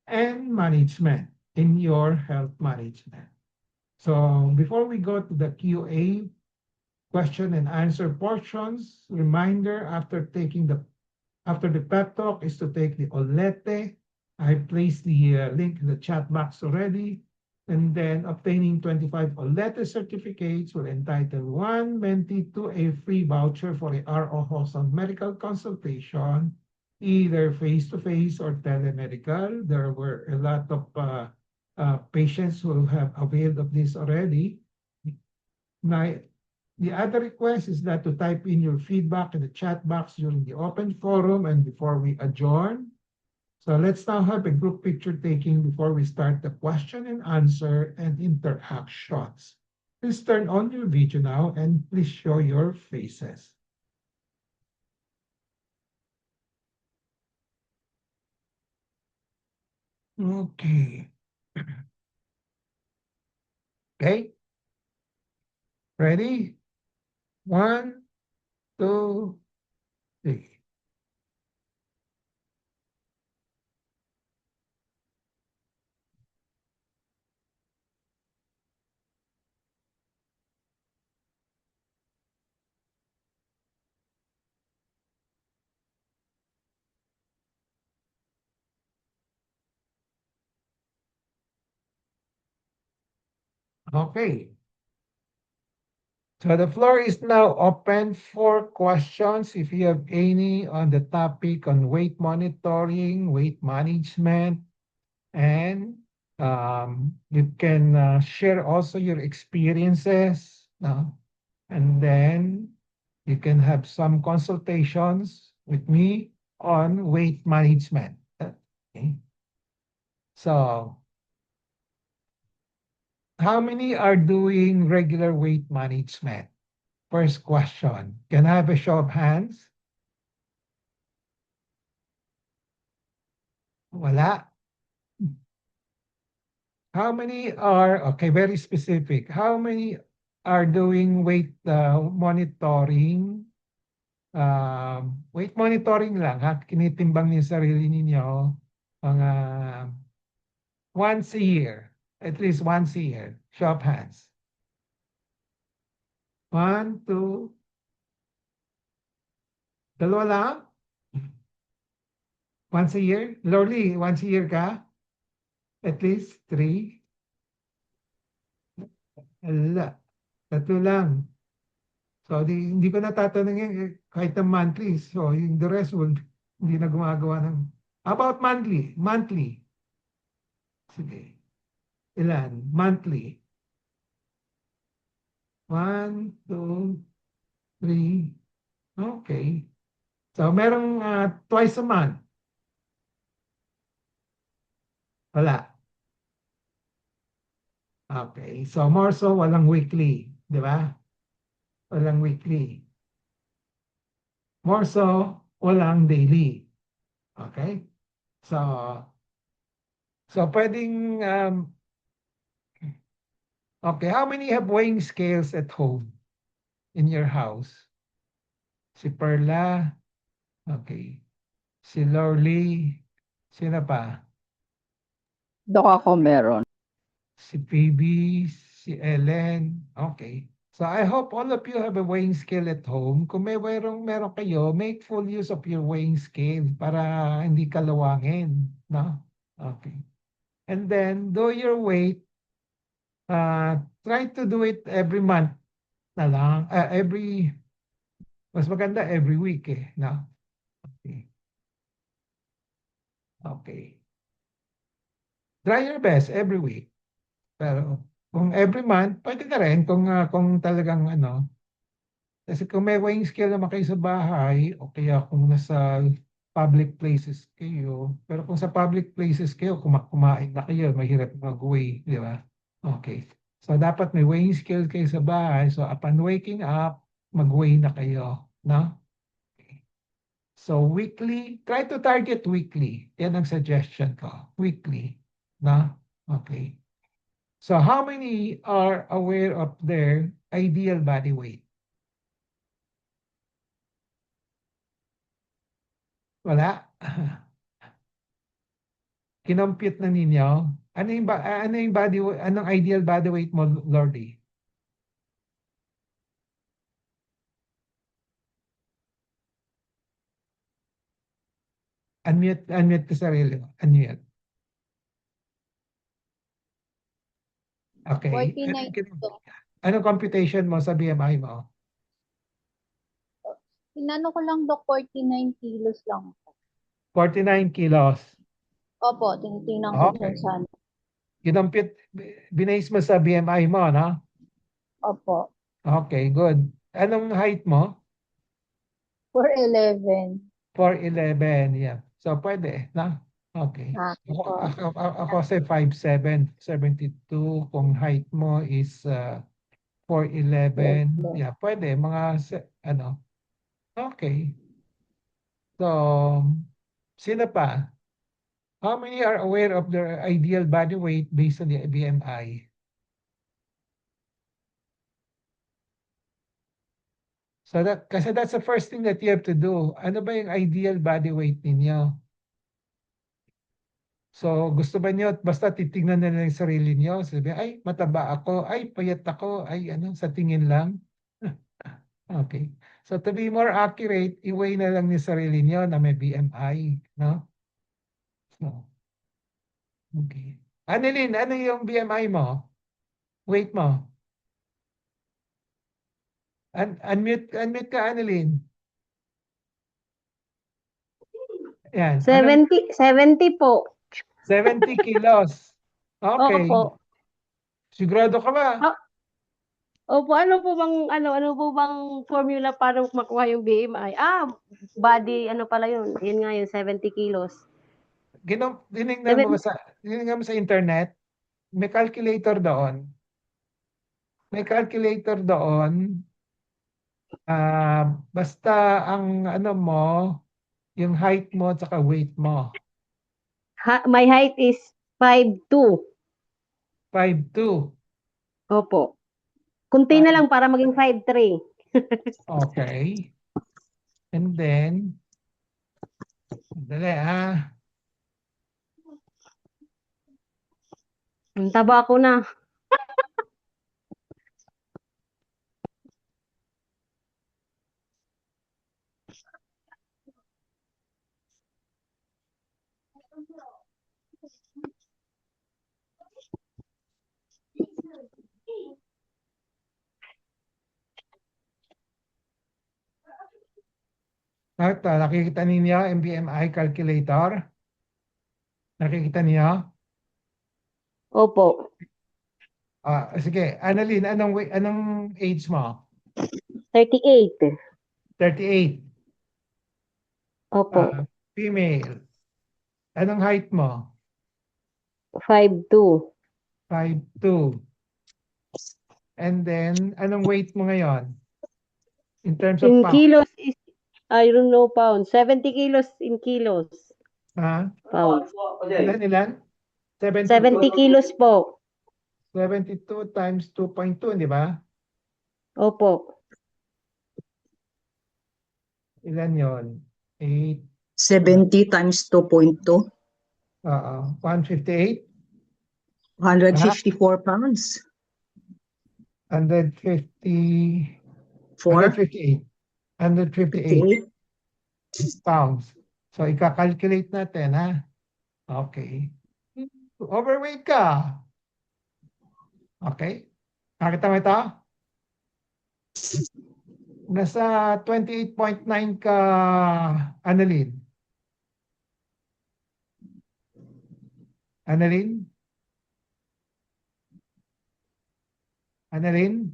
and management in your health management. So before we go to the QA, question and answer portions, reminder after the pep talk is to take the Olete. I placed the link in the chat box already. And then obtaining 25 Olete certificates will entitle one mentee to a free voucher for a RO Hosan medical consultation, either face-to-face or telemedical. There were a lot of patients who have availed of this already. Now, the other request is that to type in your feedback in the chat box during the open forum and before we adjourn. So let's now have a group picture taking before we start the question and answer and interactions. Please turn on your video now and please show your faces. Okay. Okay. Ready? 1, 2, 3. Okay. So the floor is now open for questions. If you have any on the topic on weight monitoring, weight management, and you can share also your experiences, and then you can have some consultations with me on weight management. Okay. So, how many are doing regular weight management? First question. Can I have a show of hands? Wala. How many are, okay, very specific. How many are doing weight monitoring? Weight monitoring lang, ha? Kinitimbang niyo sarili ninyo mga once a year. At least once a year. Show of hands. 1, 2, dalawa lang? Once a year? Lorly, once a year ka? At least 3? Ala, 3 lang. So, hindi ko natatanungin kahit na monthly. So, yung the rest will, hindi na gumagawa ng... About monthly? Monthly. Sige. Ilan? Monthly. 1, 2, 3. Okay. So, merong twice a month. Wala. Okay. So, more so, walang weekly. Di ba? Walang weekly. More so, walang daily. Okay? So, pwedeng, okay, how many have weighing scales at home in your house? Si Perla, okay. Si Lorly, sino pa? Dok ako meron. Si Phoebe, si Ellen, okay. So I hope all of you have a weighing scale at home. Kung meron kayo, make full use of your weighing scale para hindi kalawangin, no? Okay. And then do your weight. Try to do it every month na lang. Mas maganda every week eh, no? Okay. Okay. Try your best every week. Pero kung every month, pwede na rin kung talagang ano. Kasi kung may weighing scale naman kayo sa bahay, o kaya kung nasa public places kayo, pero kung sa public places kayo, kumain na kayo, mahirap mag-weigh, di ba? Okay. So, dapat may weighing scale kayo sa bahay. So, upon waking up, mag-weigh na kayo, no? So, weekly, try to target weekly. Yan ang suggestion ko. Weekly, no? Okay. So, how many are aware of their ideal body weight? Wala? Kinompute na ninyo? Ano yung anong ideal body weight mo, Lordy? Unmute ka sarili mo. Unmute. Okay. 49 to. Anong computation mo sa BMI mo? Inano ko lang, Dok, 49 kilos lang. 49 kilos. Opo, tinitingnan ko Okay. dyan sa ano. Kinompute, binase mo sa BMI mo, no? Opo, Okay, good. Anong height mo? 4'11". 4'11", yeah. So, pwede, na? Okay. Ako kasi 5'7", 72. Kung height mo is 4'11", yeah, pwede. Ano, okay. So, sino pa? How many are aware of their ideal body weight based on the BMI? So kasi that's the first thing that you have to do. Ano ba yung ideal body weight ninyo? So gusto ba niyo basta titingnan na lang yung sarili niyo, sabi ay mataba ako, ay payat ako, ay ano sa tingin lang. Okay. So to be more accurate, i-weigh na lang yung sarili niyo na may BMI, no? So, okay. Annalyn, ano yung BMI mo? Weight mo? Unmute ka, Annalyn. Yan. 70 po. 70 kilos. Okay. Opo. Sigurado ka ba? Opo, ano po bang formula para makuha yung BMI? Body, ano pala yun? Yun nga yung 70 kilos. Tinignan mo sa internet? May calculator doon. May calculator doon. Basta ang ano mo, yung height mo at saka weight mo. My height is 5'2". 5'2". Opo. Kunti na lang para maging 5'3". Okay. And then, dali Ang taba ko na. Nakikita ninyo ang BMI calculator? Nakikita niyo? Opo. Sige, Annalyn, anong age mo? 38. 38. Opo. Female. Anong height mo? 5'2". 5'2". And then, anong weight mo ngayon? In terms of In pounds. kilos is, I don't know pounds. 70 kilos in kilos. Ha? Pounds. Ilan? 70 72. kilos po. 72 times 2.2, di ba? Opo. Ilan yon? 8, 70 times 2.2, 158, 154 pounds. 150, 4, 158. 158 58. pounds. So, ika-calculate natin, ha? Okay. Overweight ka. Okay? Nakita mo ito? Nasa 28.9 ka, Annalyn. Annalyn? Annalyn?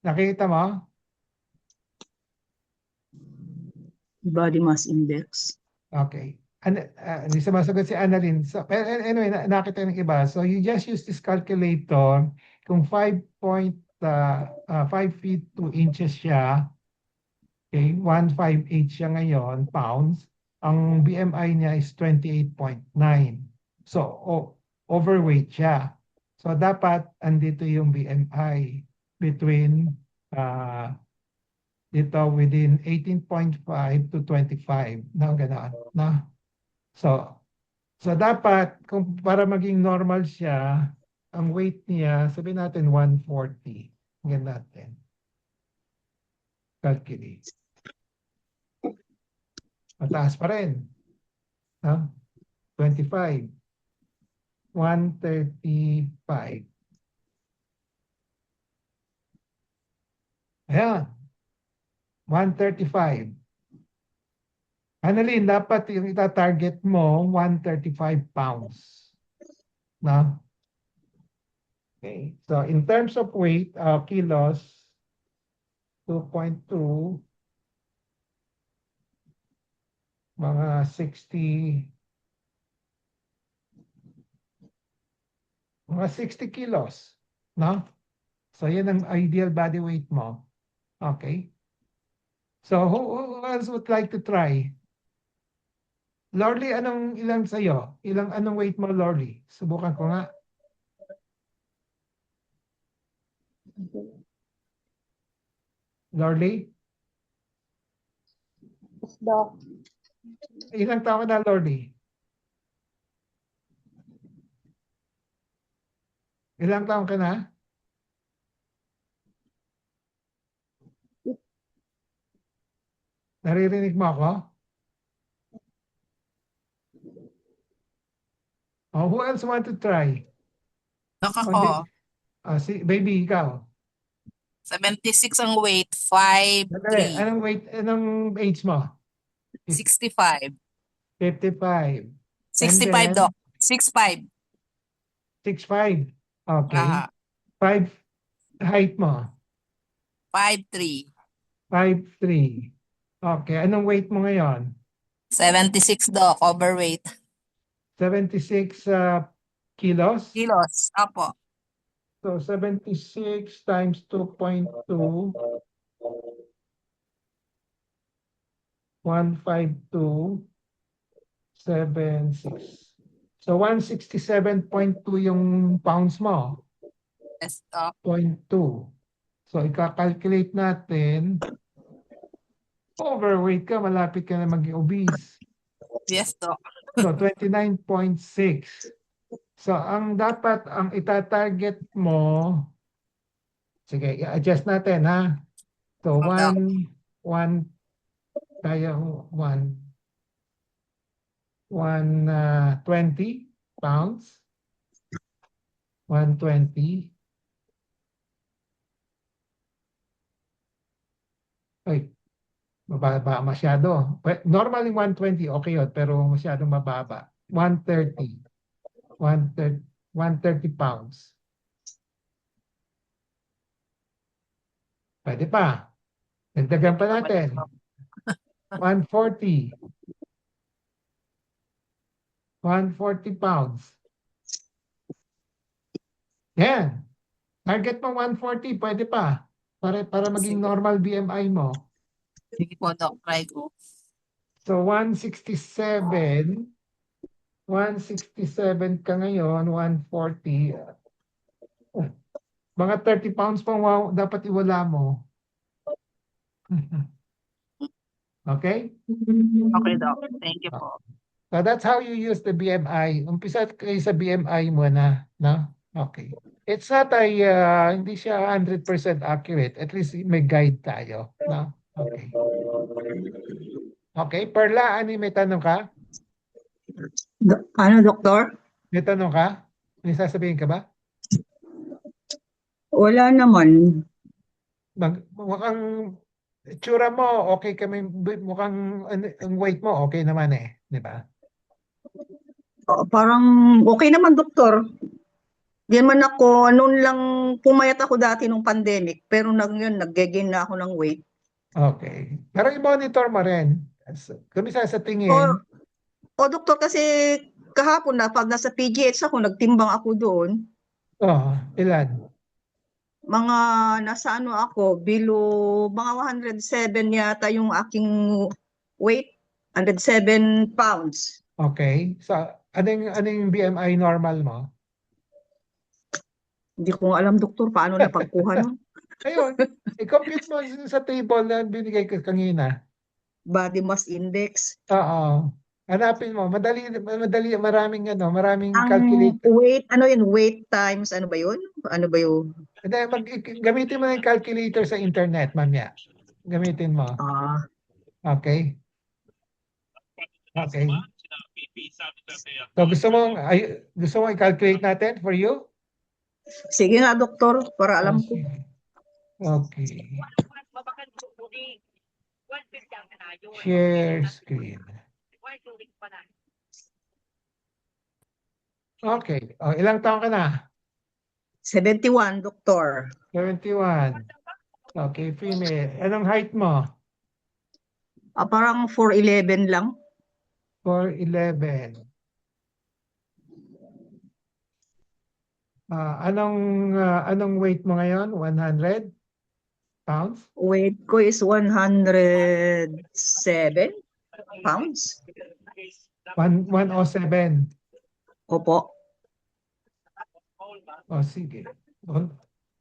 Nakita mo? Body mass index. Okay. Hindi sumasagot si Annalyn. So, pero anyway, nakita ng iba. So, you just use this calculator. Kung 5 feet 2 inches siya, okay, 158 siya ngayon, pounds, ang BMI niya is 28.9. So, overweight siya. So, dapat andito yung BMI between dito within 18.5 to 25 na gano'n, na. So dapat kung para maging normal siya, ang weight niya, sabihin natin 140. Tingnan natin. Calculate. Mataas pa rin. No? 25. 135. Ayan. 135. Annalyn, dapat yung ita-target mo 135 pounds. No? Okay. So in terms of weight, kilos, 2.2, mga 60 kilos. No? So yan ang ideal body weight mo. Okay. So who else would like to try? Lorly, ilang sa'yo? Anong weight mo, Lorly? Subukan ko nga. Lorly? Yes, Doc. Ilang taon ka na, Lorly? Ilang taon ka na? Naririnig mo ako? Oh, who else want to try? Doc Hindi. ako, Baby, ikaw. 76 ang weight, Dali, 5'3", anong weight, anong age mo? 65. 55. 65, then? Doc. 6'5". 6'5". Okay. Ah, 5 height mo? 5'3". 5'3". Okay. Anong weight mo ngayon? 76, Doc. Overweight. 76 kilos? Kilos. Apo. So 76 times 2.2, 152, 76. So 167.2 yung pounds mo. Yes, Doc. 0.2. So ika-calculate natin, overweight ka, malapit ka na maging obese. Yes, Doc. So 29.6. So ang ita-target mo, sige, i-adjust natin, ha. So Doc. 1 120 pounds. 120. Ay, mababa masyado. Normally 120, okay yun, pero masyadong mababa. 130. 130 pounds. Pwede pa. Dagdagan pa natin. 140. 140 pounds. Yan. Target mo 140, pwede pa. Para maging Sige. normal BMI mo. Sige po, Doc. Try ko. So 167 ka ngayon, 140. Mga 30 pounds pa dapat iwala mo. Okay? Okay, Doc. Thank you po. So that's how you use the BMI. Umpisa kayo sa BMI muna, no? Okay. It's not hindi siya 100% accurate. At least may guide tayo, no? Okay. Okay, Perla, may tanong ka? Ano, doktor? May tanong ka? May sasabihin ka ba? Wala naman. Mukhang itsura mo, okay kami, mukhang ang weight mo, okay naman eh, di ba? Parang okay naman, doktor. Di man ako, noon lang pumayat ako dati nung pandemic, pero yun, nag-gain na ako ng weight. Okay. Pero i-monitor mo rin. Kumisa sa tingin, Doktor, kasi kahapon na, pag nasa PGH ako, nagtimbang ako doon. ilan? Mga nasa ano ako, below mga 107 yata yung aking weight, 107 pounds. Okay. So, anong BMI normal mo? Hindi ko nga alam, doktor, paano na pagkuha nun? Ayun, i-compute mo sa table na binigay ko kanina. Body mass index. Oo. Hanapin mo. Madali, maraming Ang calculator. weight, ano yun, weight times, ano ba yun? Ano ba yun? Gamitin mo na yung calculator sa internet, mamaya. Gamitin mo. Okay? Okay. So, gusto mo i-calculate natin for you? Sige nga, doktor, para alam ko. Okay. Share screen. Okay. Ilang taon ka na? 71, doktor. 71. Okay, female. Anong height mo? Parang 4'11 lang. 4'11. Anong weight mo ngayon? 100 pounds? Weight ko is 107 pounds. 107. Opo. Sige.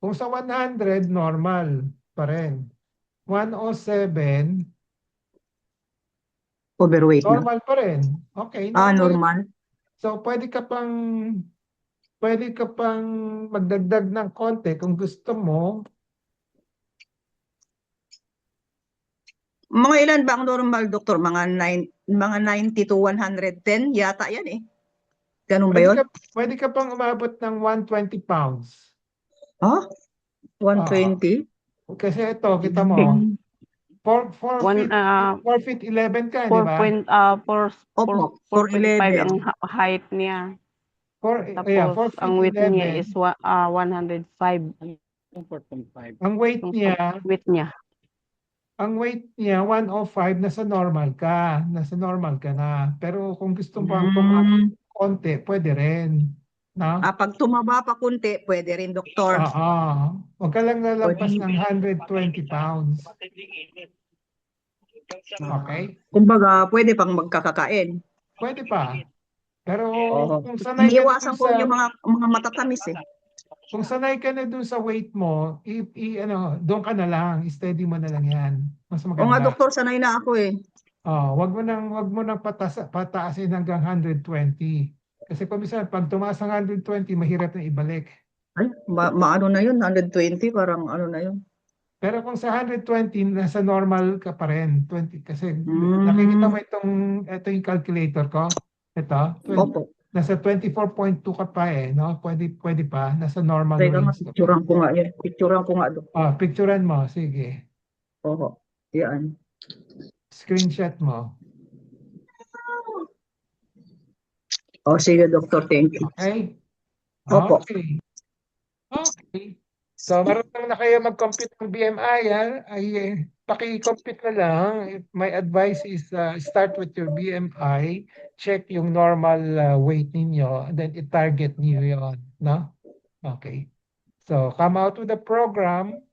Kung sa 100, normal pa rin. 107, Overweight na. normal pa rin. Okay, normal. Normal. So, pwede ka pang magdagdag ng konti kung gusto mo. Mga ilan ba ang normal, doktor? Mga 90 to 110 yata yan eh. Ganun ba yun? Pwede ka pang umabot ng 120 pounds. 120? Kasi ito, kita mo, 4 feet 11 ka, di ba? 4.5 ang 4'11. height niya. 4 Tapos feet ang weight niya 11. is 105. Ang weight Yung niya, weight niya. 105, nasa normal ka na. Pero kung gusto mo konti, pwede rin. No? Pag tumaba pa kunti, pwede rin, doktor. Huwag ka lang lalampas ng 120 pounds. Okay? Kumbaga, pwede pang magkakakain. Pwede pa. Pero kung sanay ka na Iniiwasan ko yung mga matatamis eh. kung sanay ka na dun sa weight mo, doon ka na lang, steady mo na lang yan. Mas O nga, maganda. doktor, sanay na ako eh. Wag mo nang pataasin hanggang 120. Kasi minsan pag tumaas ng 120, mahirap na ibalik. Ay, maano na yun, 120, parang ano na yun. Pero kung sa 120, nasa normal ka pa rin. 20, kasi nakikita mo ito yung calculator ko. Ito, Opo. nasa 24.2 ka pa eh, no? Pwede pa, nasa normal Teka nga, range ka pa. picturean ko nga yan. Picturean ko nga, doktor. Picturean mo, sige. Oho, yan. Screenshot mo. Sige, doktor, thank you. Okay? Opo. Okay. So, marunong na kayo mag-compute ng BMI, paki-compute na lang. My advice is start with your BMI, check yung normal weight ninyo, and then i-target niyo yon, no? Okay. So, come out with a program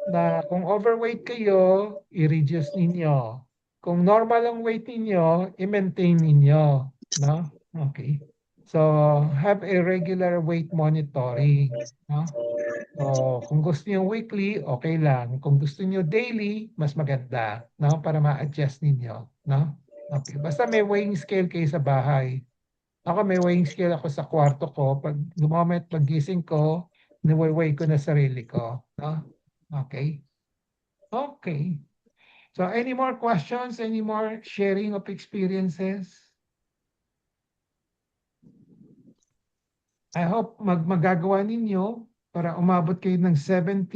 na kung overweight kayo, i-reduce ninyo. Kung normal ang weight ninyo, i-maintain ninyo, no? Okay. So, have a regular weight monitoring, no? So, kung gusto niyo weekly, okay lang. Kung gusto niyo daily, mas maganda, no? Para ma-adjust ninyo, no? Okay. Basta may weighing scale kayo sa bahay. Ako may weighing scale ako sa kwarto ko. Pag moment pagising ko, niweigh ko na sarili ko, no? Okay. Okay. So, any more questions? Any more sharing of experiences? I hope magagawa ninyo para umabot kayo ng 70,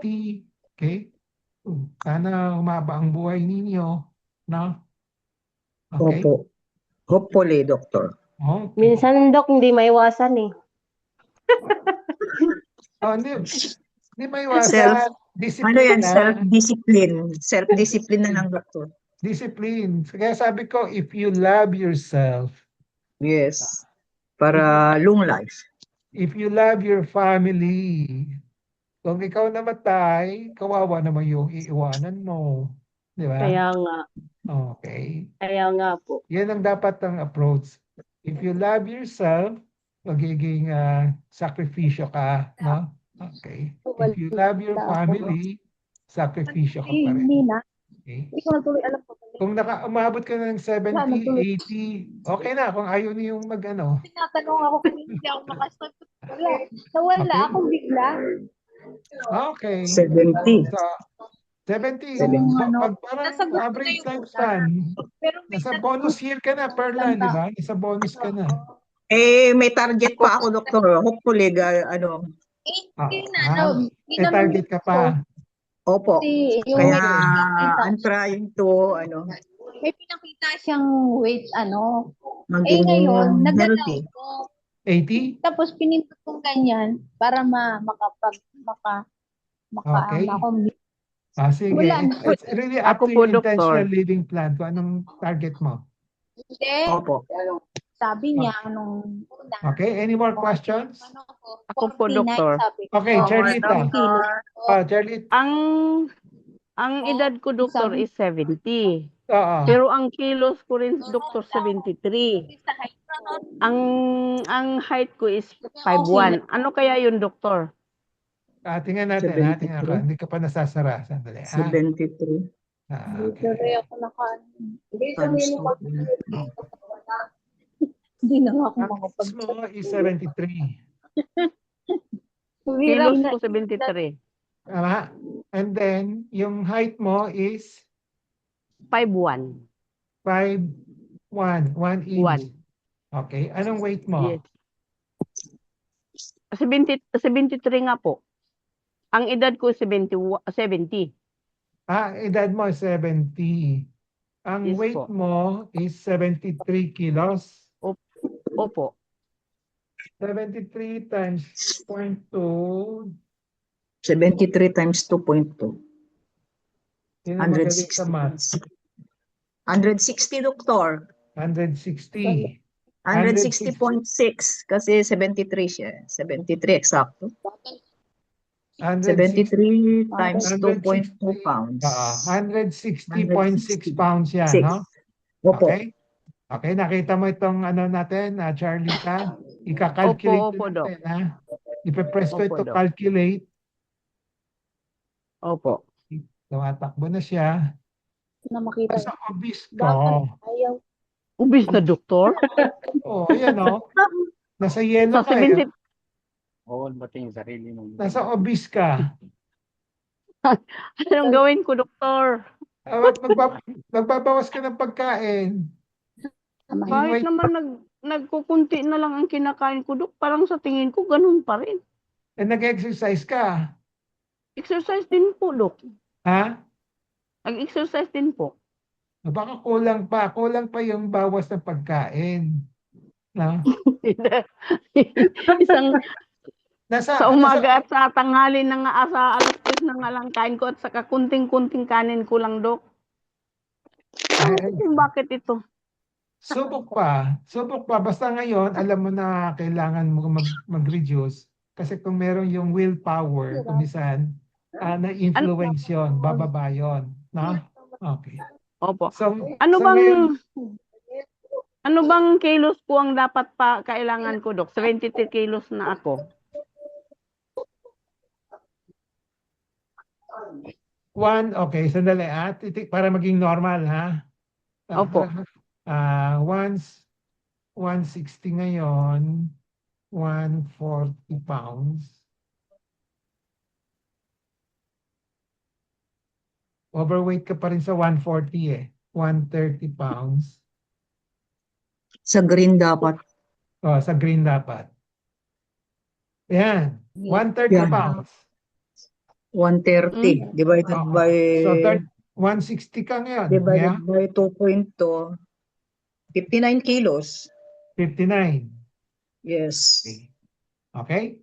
80, okay? Sana humaba ang buhay ninyo, no? Okay? Opo. Hopefully, Doctor. Okay. Minsan, Dok, hindi maiwasan eh. Oh, hindi maiwasan. Ano Discipline yan? na. Self-discipline. Self-discipline na lang, Doctor. Discipline. Kaya sabi ko, if you love yourself, Yes. Para long life. if you love your family, kung ikaw namatay, kawawa naman yung iiwanan mo. Di ba? Kaya nga. Okay. Kaya nga po. Yan ang dapat ang approach. If you love yourself, magiging sakripisyo ka, no? Okay. If you love your family, sakripisyo ka pa rin. Hindi na. Okay. Hindi ko na tuloy alam ko. Kung umabot ka na ng 70, 80, okay na. Kung ayaw niyo yung mag-ano. Tinatanong ako kung hindi ako makasagot. Wala. Nawala Okay. ako bigla. Okay. 70. So, 70. Parang Nasagot ko na average yung lifespan. Pero may Nasa bonus year ka na, Perla, di ba? Nasa bonus ka na. May target pa ako, Doctor. Hopefully, hindi na. May target ka pa. Opo. Kasi yung Kaya, may I'm trying to, may pinakita siyang weight, maging ngayon, nagalaw healthy. ko. 80? Tapos pinindot kong ganyan para Okay. Sige. Wala na. It's really up Ako to po, your intentional Doktor. living plan. Kung anong target mo. Hindi. Opo. Sabi niya nung una. Okay, any more questions? Ako po, 49 Doktor. sabi ko. Okay, Charlita. kilos. Charlita. Ang edad ko, Doktor, is 70. Oo. Pero ang kilos ko rin, Doktor, 73. Ang height ko is 5'1". Ano kaya yun, Doktor? Tingnan natin. 73. Hindi ka pa nasasara. Sandali. 73. Okay. Tuloy ako Times Hindi na nga ako Ang kilos mo is 73. Kilos ko 73. Tama? And then, yung height mo is 5'1". 5'1", 1 inch. 1. Okay. Anong weight mo? Yes. 73 nga po. Ang edad ko 70. Edad mo 70. Ang Yes weight po. mo is 73 kilos. Opo. 73 times 0.2. 73 times 2.2. Sino magaling sa math? 160, Doktor. 160. 160.6 kasi 73 siya. 73 eksakto. 160. 73 times 2.2 pounds. 160.6 pounds yan, 6. no? Opo. Okay? Okay, nakita mo itong natin, Charlita? Ika-calculate Opo, Dok. natin, ha? Ipe-press ko Opo, ito, Dok. calculate. Opo. Tumatakbo na siya. na makita. Sa obese Dapat ko. ayaw. Ubis na, Doktor? Oh, ayan, oh. Nasa yellow Sa ka, eh. 70, Nasa obese ka. anong gawin ko, Doktor? Magbabawas ka ng pagkain. Kahit naman nagkukunti na lang ang kinakain ko, Dok, parang sa tingin ko, ganun pa rin. Nag-exercise ka. Exercise din po, Dok. Ha? Nag-exercise din po. Baka kulang pa. Kulang pa yung bawas ng pagkain. No? Sa umaga at sa tanghali na nga, sa alas 10 na nga lang kain ko at saka kunting-kunting kanin ko lang, Dok. Kung bakit ito? Subok pa. Basta ngayon, alam mo na kailangan mo mag-reduce. Kasi kung meron yung willpower, kumisan, na-influence yun, bababa yun. No? Okay. Opo. So, Ano so bang ngayon, ano bang kilos po ang dapat pa kailangan ko, Dok? 73 kilos na ako. okay, sandali para maging normal, ha? Opo. Once 160 ngayon, 140 pounds. Overweight ka pa rin sa 140 eh. 130 pounds. Sa green dapat. Sa green dapat. Yan. 130 Yan. pounds. 130 divided Oo. by So, 160 ka ngayon. divided Yeah? by 2.2, 59 kilos. 59. Yes. Okay?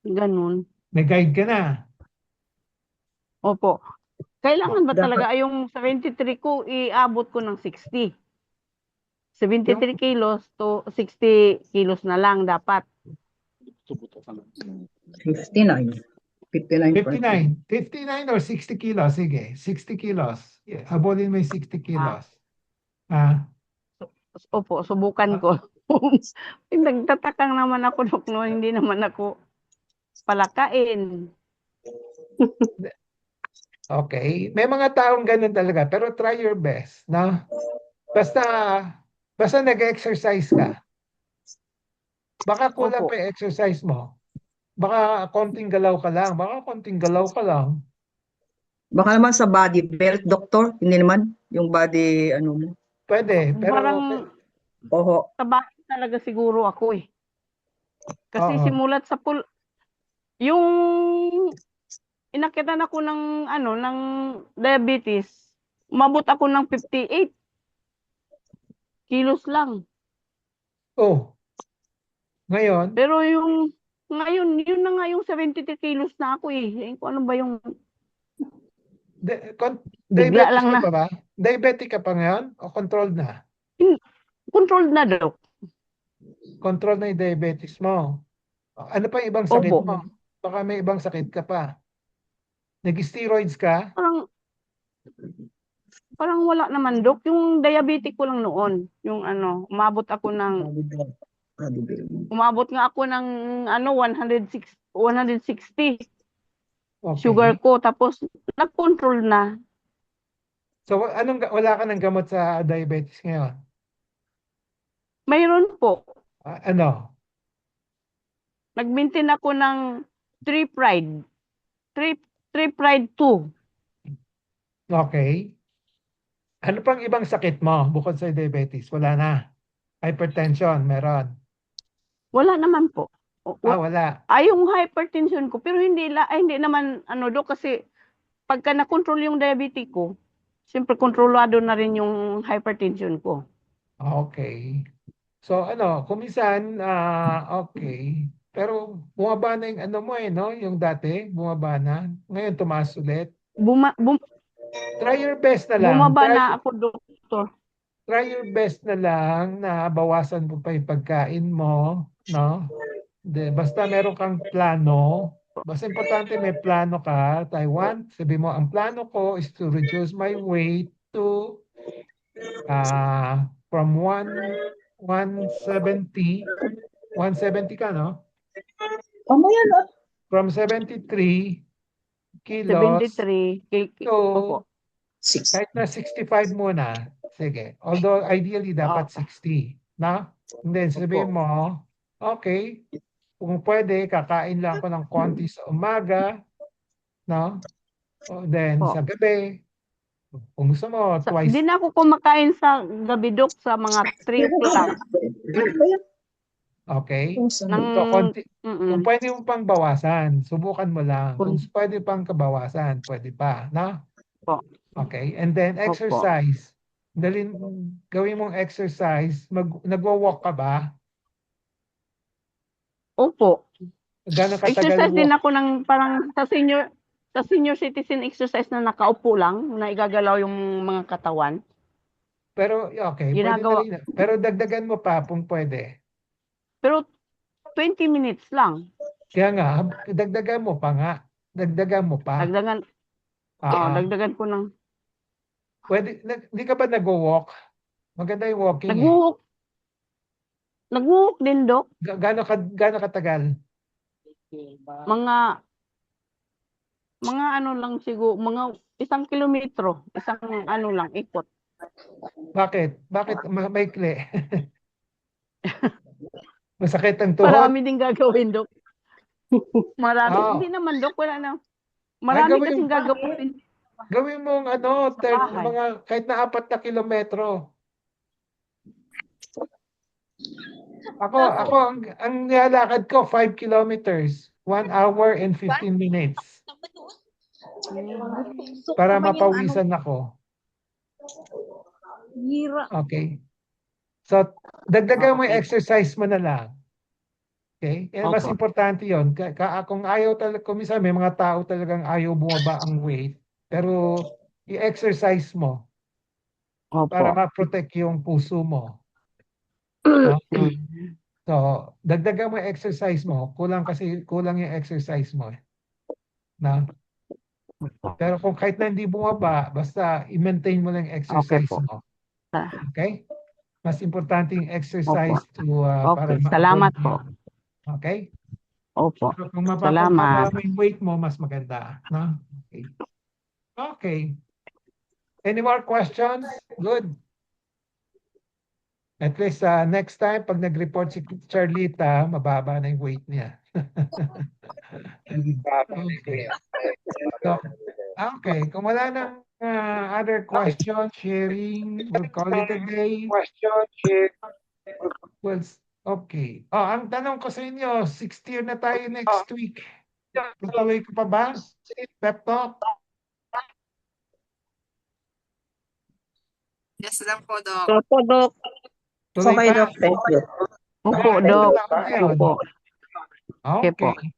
Ganun. May guide ka na. Opo. Kailangan ba Dapat- talaga yung 73 ko iabot ko ng 60? 73 kilos to 60 kilos na lang dapat. 59. 59. 59 or 60 kilos. Sige, 60 kilos. Yeah, habulin mo yung 60 kilos. Opo, subukan ko. Nagtatakang naman ako, Dok, no? Hindi naman ako palakain. Okay. May mga taong ganun talaga. Pero try your best. No? Basta nag-exercise ka. Baka kulang Opo. pa yung exercise mo. Baka konting galaw ka lang. Baka naman sa body belt, doktor. Hindi naman yung body ano mo. Pwede. Pero Parang Oho. tabak talaga siguro ako eh. Kasi Oo. simulat sa yung inakitan ako ng ng diabetes, umabot ako ng 58 kilos lang. Ngayon, Pero ngayon, yun na nga yung 73 kilos na ako eh. Kung ano ba yung Bigla diabetic lang ka na. pa ba? Diabetic ka pa ngayon? O controlled na? controlled na, Dok? Controlled na yung diabetes mo. Ano pa yung ibang sakit Opo. mo? Baka may ibang sakit ka pa. Nag-steroids ka? Parang wala naman, Dok. Yung diabetic ko lang noon. Yung umabot ako ng umabot nga ako ng 160 Okay. sugar ko, tapos nag-control na. So, wala ka ng gamot sa diabetes ngayon? Mayroon po. Ano? Nag-maintain ako ng 3 Pride 2. Okay. Ano pang ibang sakit mo bukod sa diabetes? Wala na. Hypertension, meron. Wala naman po. Wala. Yung hypertension ko, pero hindi naman Dok, kasi pagka na-control yung diabetes ko, siyempre kontrolado na rin yung hypertension ko. Okay. So, kumisan, okay. Pero bumaba na yung mo no? Yung dati, bumaba na. Ngayon, tumaas ulit. Try your best na lang. Bumaba na ako, Doktor. Try your best na lang na bawasan mo pa yung pagkain mo, no? Basta meron kang plano. Basta importante may plano ka. Taiwan, sabi mo, ang plano ko is to reduce my weight to from 170 ka, no? Yan, From 73 kilos 73. to Opo. kahit na 65 muna. Sige. Although ideally dapat 60. Na? And then sabihin mo, okay, kung pwede, kakain lang ako ng konti sa umaga. No? Then sa gabi, kung gusto mo, twice. Hindi na ako kumakain sa gabi, Dok, sa mga 3 o'clock. Okay? Nang, So, kung pwede mo pang bawasan, subukan mo lang. Kung pwede pang kabawasan, pwede pa. Na? Opo. Okay? And then exercise. Gawin mong exercise. Nagwo-walk ka ba? Opo. Gano'ng katagal Exercise mo? din ako ng parang sa senior citizen exercise na nakaupo lang, na igagalaw yung mga katawan. Pero, okay, pwede na Ginagawa. rin. Pero dagdagan mo pa kung pwede. Pero 20 minutes lang. Kaya nga, dagdagan mo pa nga. Dagdagan mo pa. Dagdagan, Ah, dagdagan ko ng pwede, di ka ba nag-walk? Maganda yung walking eh. nag-walk. Nag-walk din, Dok. Gano'ng katagal? Mga ano lang siguro, mga 1 kilometro, isang ano lang, ikot. Bakit? Bakit maikli? Masakit ang tuhod? Marami din gagawin, Dok. Marami, Ah. hindi naman, Dok, wala na. Marami gawin kasing mo. gagawin. Gawin mong bahay. mga kahit na 4 na kilometro. Ako ang nilalakad ko 5 kilometers, 1 hour and 15 minutes para mapawisan ako. Hira. Okay. So, dagdagan mo yung Okay. exercise mo na lang. Okay? Yan, mas Opo. importante yun. Kung ayaw talaga, kung minsan may mga tao talagang ayaw bumaba ang weight, pero i-exercise mo para Opo. ma-protect yung puso mo. Okay. So, dagdagan mo yung exercise mo. Kulang yung exercise mo. Na? Pero kung kahit na hindi bumaba, basta i-maintain mo lang yung exercise po. mo. Ah. Okay? Mas importante yung exercise para Okay, ma-avoid salamat po. yung- Okay? Opo. Pero kung Salamat. mapapababa mo yung weight mo, mas maganda. No? Okay. Okay. Any more questions? Good. At least next time, pag nag-report si Charlita, mababa na yung weight niya. Okay. So, okay. Kung wala nang other questions, sharing, we'll call it a day. Well, okay. Ang tanong ko sa inyo, 6th year na tayo next week. Tutuloy ko pa ba? Pep talk? Yes lang po, Doc. Opo, Doc. Tuloy Okay, pa? Doc. Thank you. Opo, Ay, Dok. tama na yun. Opo. Okay po. Okay.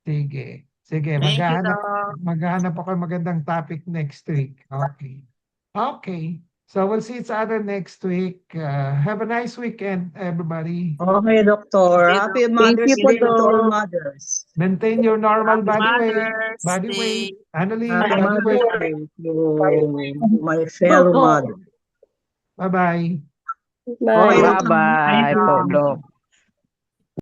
Sige. Sige, Thank you, Doc. maghahanap ako ng magandang topic next week. Okay. Okay. So we'll see each other next week. Have a nice weekend, everybody. Okay, Doctor. Happy Mother's you po, Day to all Doc. mothers. Maintain your normal body weight. Mother's Body Day. weight. Annalyn, Happy body weight. Mother's Day to my fellow mother. Bye-bye. Okay, Bye-bye po, Dok.